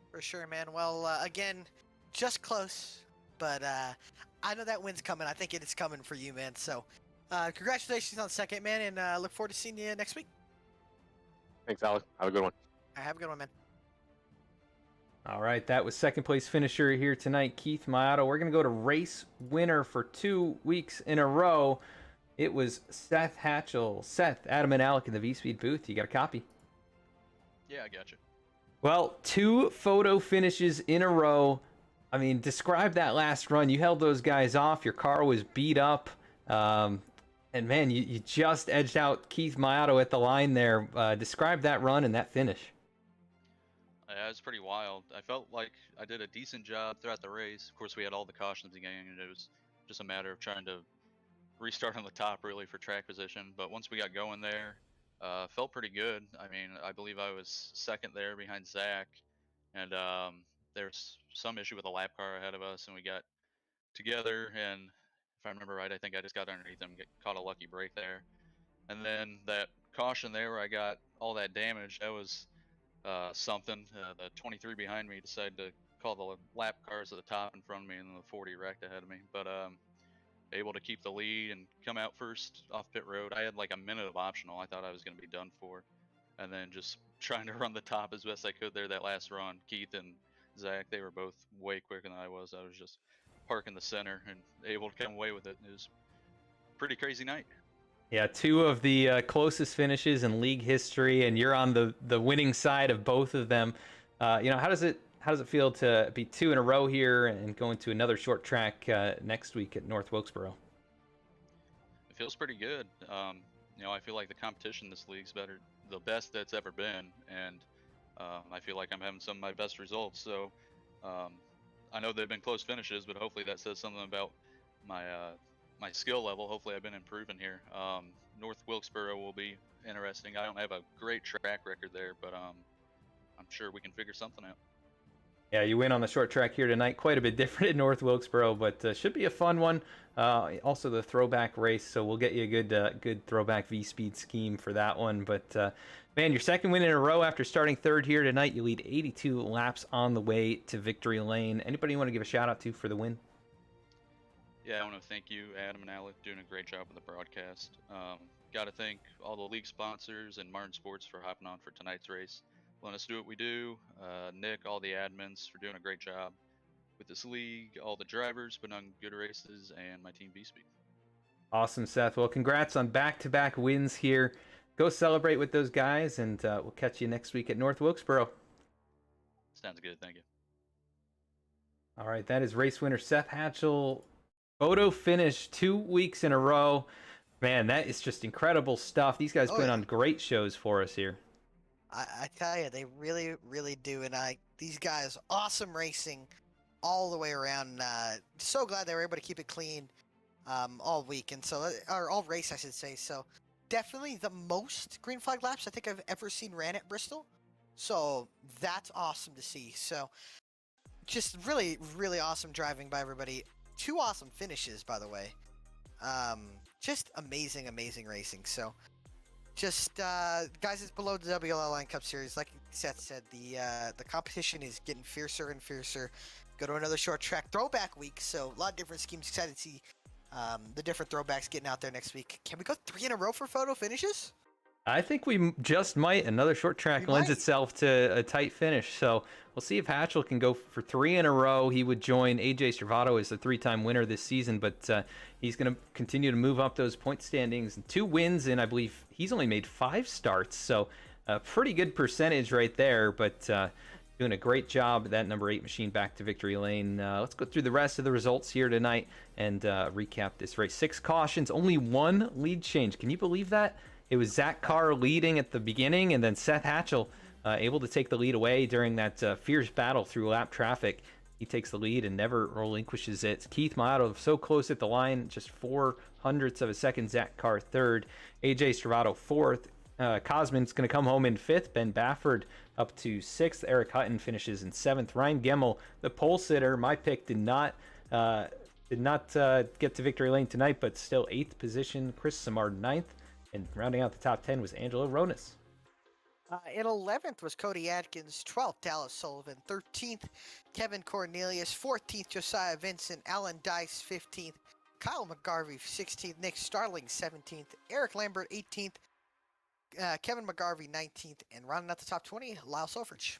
For sure, man. Well, again, just close, but I know that win's coming. I think it is coming for you, man. So congratulations on second, man, and look forward to seeing you next week. Thanks, Alec. Have a good one. All right, have a good one, man. All right, that was second place finisher here tonight, Keith Mayato. We're going to go to race winner for 2 weeks in a row. It was Seth Hatchel. Seth, Adam, and Alec in the V-Speed booth. You got a copy? Yeah, I got you. Well, 2 photo finishes in a row. I mean, describe that last run. You held those guys off. Your car was beat up. And, man, you just edged out Keith Mayato at the line there. Describe that run and that finish. Yeah, it was pretty wild. I felt like I did a decent job throughout the race. Of course, we had all the cautions again, and it was just a matter of trying to restart on the top, really, for track position. But once we got going there, felt pretty good. I mean, I believe I was second there behind Zach, and there's some issue with a lap car ahead of us, and we got together, and if I remember right, I think I just got underneath them, caught a lucky break there. And then that caution there where I got all that damage, that was something. The 23 behind me decided to call the lap cars at the top in front of me, and then the 40 wrecked ahead of me. But able to keep the lead and come out first off pit road. I had like a minute of optional. I thought I was going to be done for. And then just trying to run the top as best I could there that last run. Keith and Zach, they were both way quicker than I was. I was just parking the center and able to come away with it. It was a pretty crazy night. Yeah, 2 of the closest finishes in league history, and you're on the winning side of both of them. How does it feel to be 2 in a row here and go into another short track next week at North Wilkesboro? It feels pretty good. I feel like the competition in this league's the best that's ever been, and I feel like I'm having some of my best results. So I know they've been close finishes, but hopefully that says something about my my skill level. Hopefully, I've been improving here. North Wilkesboro will be interesting. I don't have a great track record there, but I'm sure we can figure something out. Yeah, you win on the short track here tonight. Quite a bit different in North Wilkesboro, but should be a fun one. Also the throwback race, so we'll get you a good throwback V-Speed scheme for that one. But man, your second win in a row after starting third here tonight. You lead 82 laps on the way to victory lane. Anybody you want to give a shout out to for the win? Yeah, I want to thank you, Adam and Alec, doing a great job with the broadcast. Got to thank all the league sponsors and Martin Sports for hopping on for tonight's race. Letting us do what we do. Nick, all the admins for doing a great job with this league, all the drivers putting on good races, and my team V-Speed. Awesome, Seth. Well, congrats on back-to-back wins here. Go celebrate with those guys, and we'll catch you next week at North Wilkesboro. Sounds good. Thank you. All right, that is race winner Seth Hatchel. Photo finish 2 weeks in a row. Man, that is just incredible stuff. These guys put on great shows for us here. I tell you, they really, really do. And these guys, awesome racing all the way around. So glad they were able to keep it clean all week, and so or all race, I should say. So definitely the most green flag laps I think I've ever seen ran at Bristol. So that's awesome to see. So just really, really awesome driving by everybody. 2 awesome finishes, by the way. Just amazing, amazing racing. So. Just guys, it's below the WLL Line Cup Series. Like Seth said, the competition is getting fiercer and fiercer. Go to another short track throwback week, so a lot of different schemes. Excited to see the different throwbacks getting out there next week. Can we go 3 in a row for photo finishes? I think we just might. Another short track lends itself to a tight finish, so we'll see if Hatchel can go for 3 in a row. He would join AJ Stravato as the 3-time winner this season, but he's going to continue to move up those point standings. 2 wins, and I believe he's only made 5 starts, so a pretty good percentage right there, but doing a great job. That number 8 machine back to victory lane. Let's go through the rest of the results here tonight and recap this race. 6 cautions, only 1 lead change. Can you believe that? It was Zach Carr leading at the beginning, and then Seth Hatchel able to take the lead away during that fierce battle through lap traffic. He takes the lead and never relinquishes it. Keith Mato so close at the line, just 0.04 of a second. Zach Carr third, AJ Stravato fourth. Cosman's going to come home in 5th. Ben Bafford up to 6th. Eric Hutton finishes in 7th. Ryan Gemmel, the pole sitter, my pick, did not get to victory lane tonight, but still 8th position. Chris Samard 9th. And rounding out the top 10 was Angelo Ronas. In 11th was Cody Atkins, 12th Dallas Sullivan, 13th Kevin Cornelius, 14th Josiah Vincent, Alan Dice 15th, Kyle McGarvey 16th, Nick Starling 17th, Eric Lambert 18th, Kevin McGarvey 19th, and rounding out the top 20, Lyle Selfridge.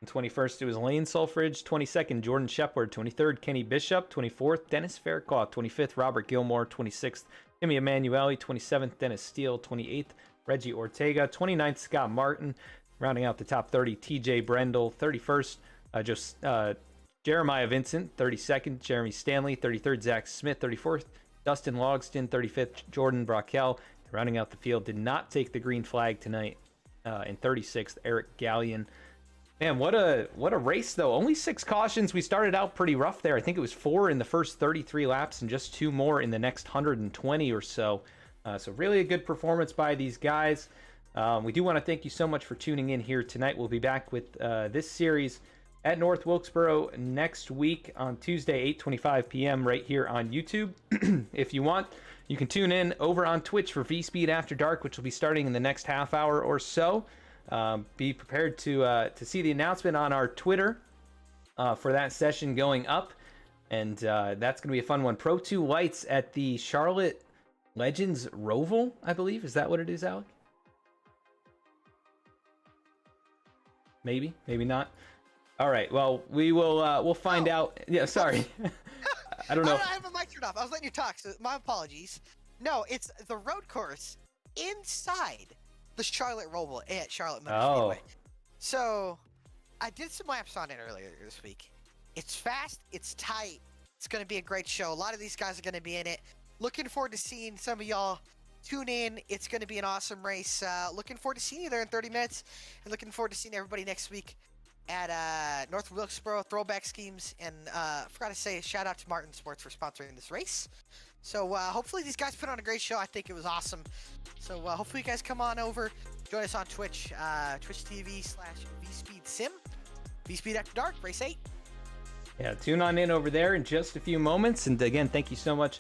21st, it was Lane Sulfridge. 22nd, Jordan Shepard. 23rd, Kenny Bishop. 24th, Dennis Fairclough. 25th, Robert Gilmore. 26th, Timmy Emanuele. 27th, Dennis Steele. 28th, Reggie Ortega. 29th, Scott Martin. Rounding out the top 30, TJ Brendel. 31st, Jeremiah Vincent. 32nd, Jeremy Stanley. 33rd, Zach Smith. 34th, Dustin Logston. 35th, Jordan Brockel. Rounding out the field, did not take the green flag tonight. And 36th, Eric Gallion. Man, what a race, though. Only 6 cautions. We started out pretty rough there. I think it was 4 in the first 33 laps and just 2 more in the next 120 or so. So really a good performance by these guys. We do want to thank you so much for tuning in here tonight. We'll be back with this series at North Wilkesboro next week on Tuesday, 8:25 p.m. right here on YouTube. If you want, you can tune in over on Twitch for V-Speed After Dark, which will be starting in the next half hour or so. Be prepared to see the announcement on our Twitter for that session going up, and that's going to be a fun one. Pro 2 lights at the Charlotte Legends Roval, I believe. Is that what it is, Alec? Maybe not. All right. Well, we'll find out. Yeah, sorry. I don't know. I have a mic turned off. I was letting you talk, so my apologies. No, it's the road course inside the Charlotte Roval at Charlotte Motor Speedway. So I did some laps on it earlier this week. It's fast, it's tight, it's going to be a great show. A lot of these guys are going to be in it. Looking forward to seeing some of y'all tune in. It's going to be an awesome race. Looking forward to seeing you there in 30 minutes, and looking forward to seeing everybody next week at North Wilkesboro Throwback Schemes. And I forgot to say a shout out to Martin Sports for sponsoring this race. So hopefully these guys put on a great show. I think it was awesome. So hopefully you guys come on over, join us on Twitch, twitch.tv/VSpeedSim, VSpeed After Dark, Race 8. Yeah, tune on in over there in just a few moments. And again, thank you so much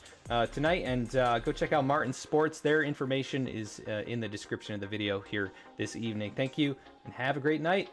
tonight. And go check out Martin Sports. Their information is in the description of the video here this evening. Thank you, and have a great night.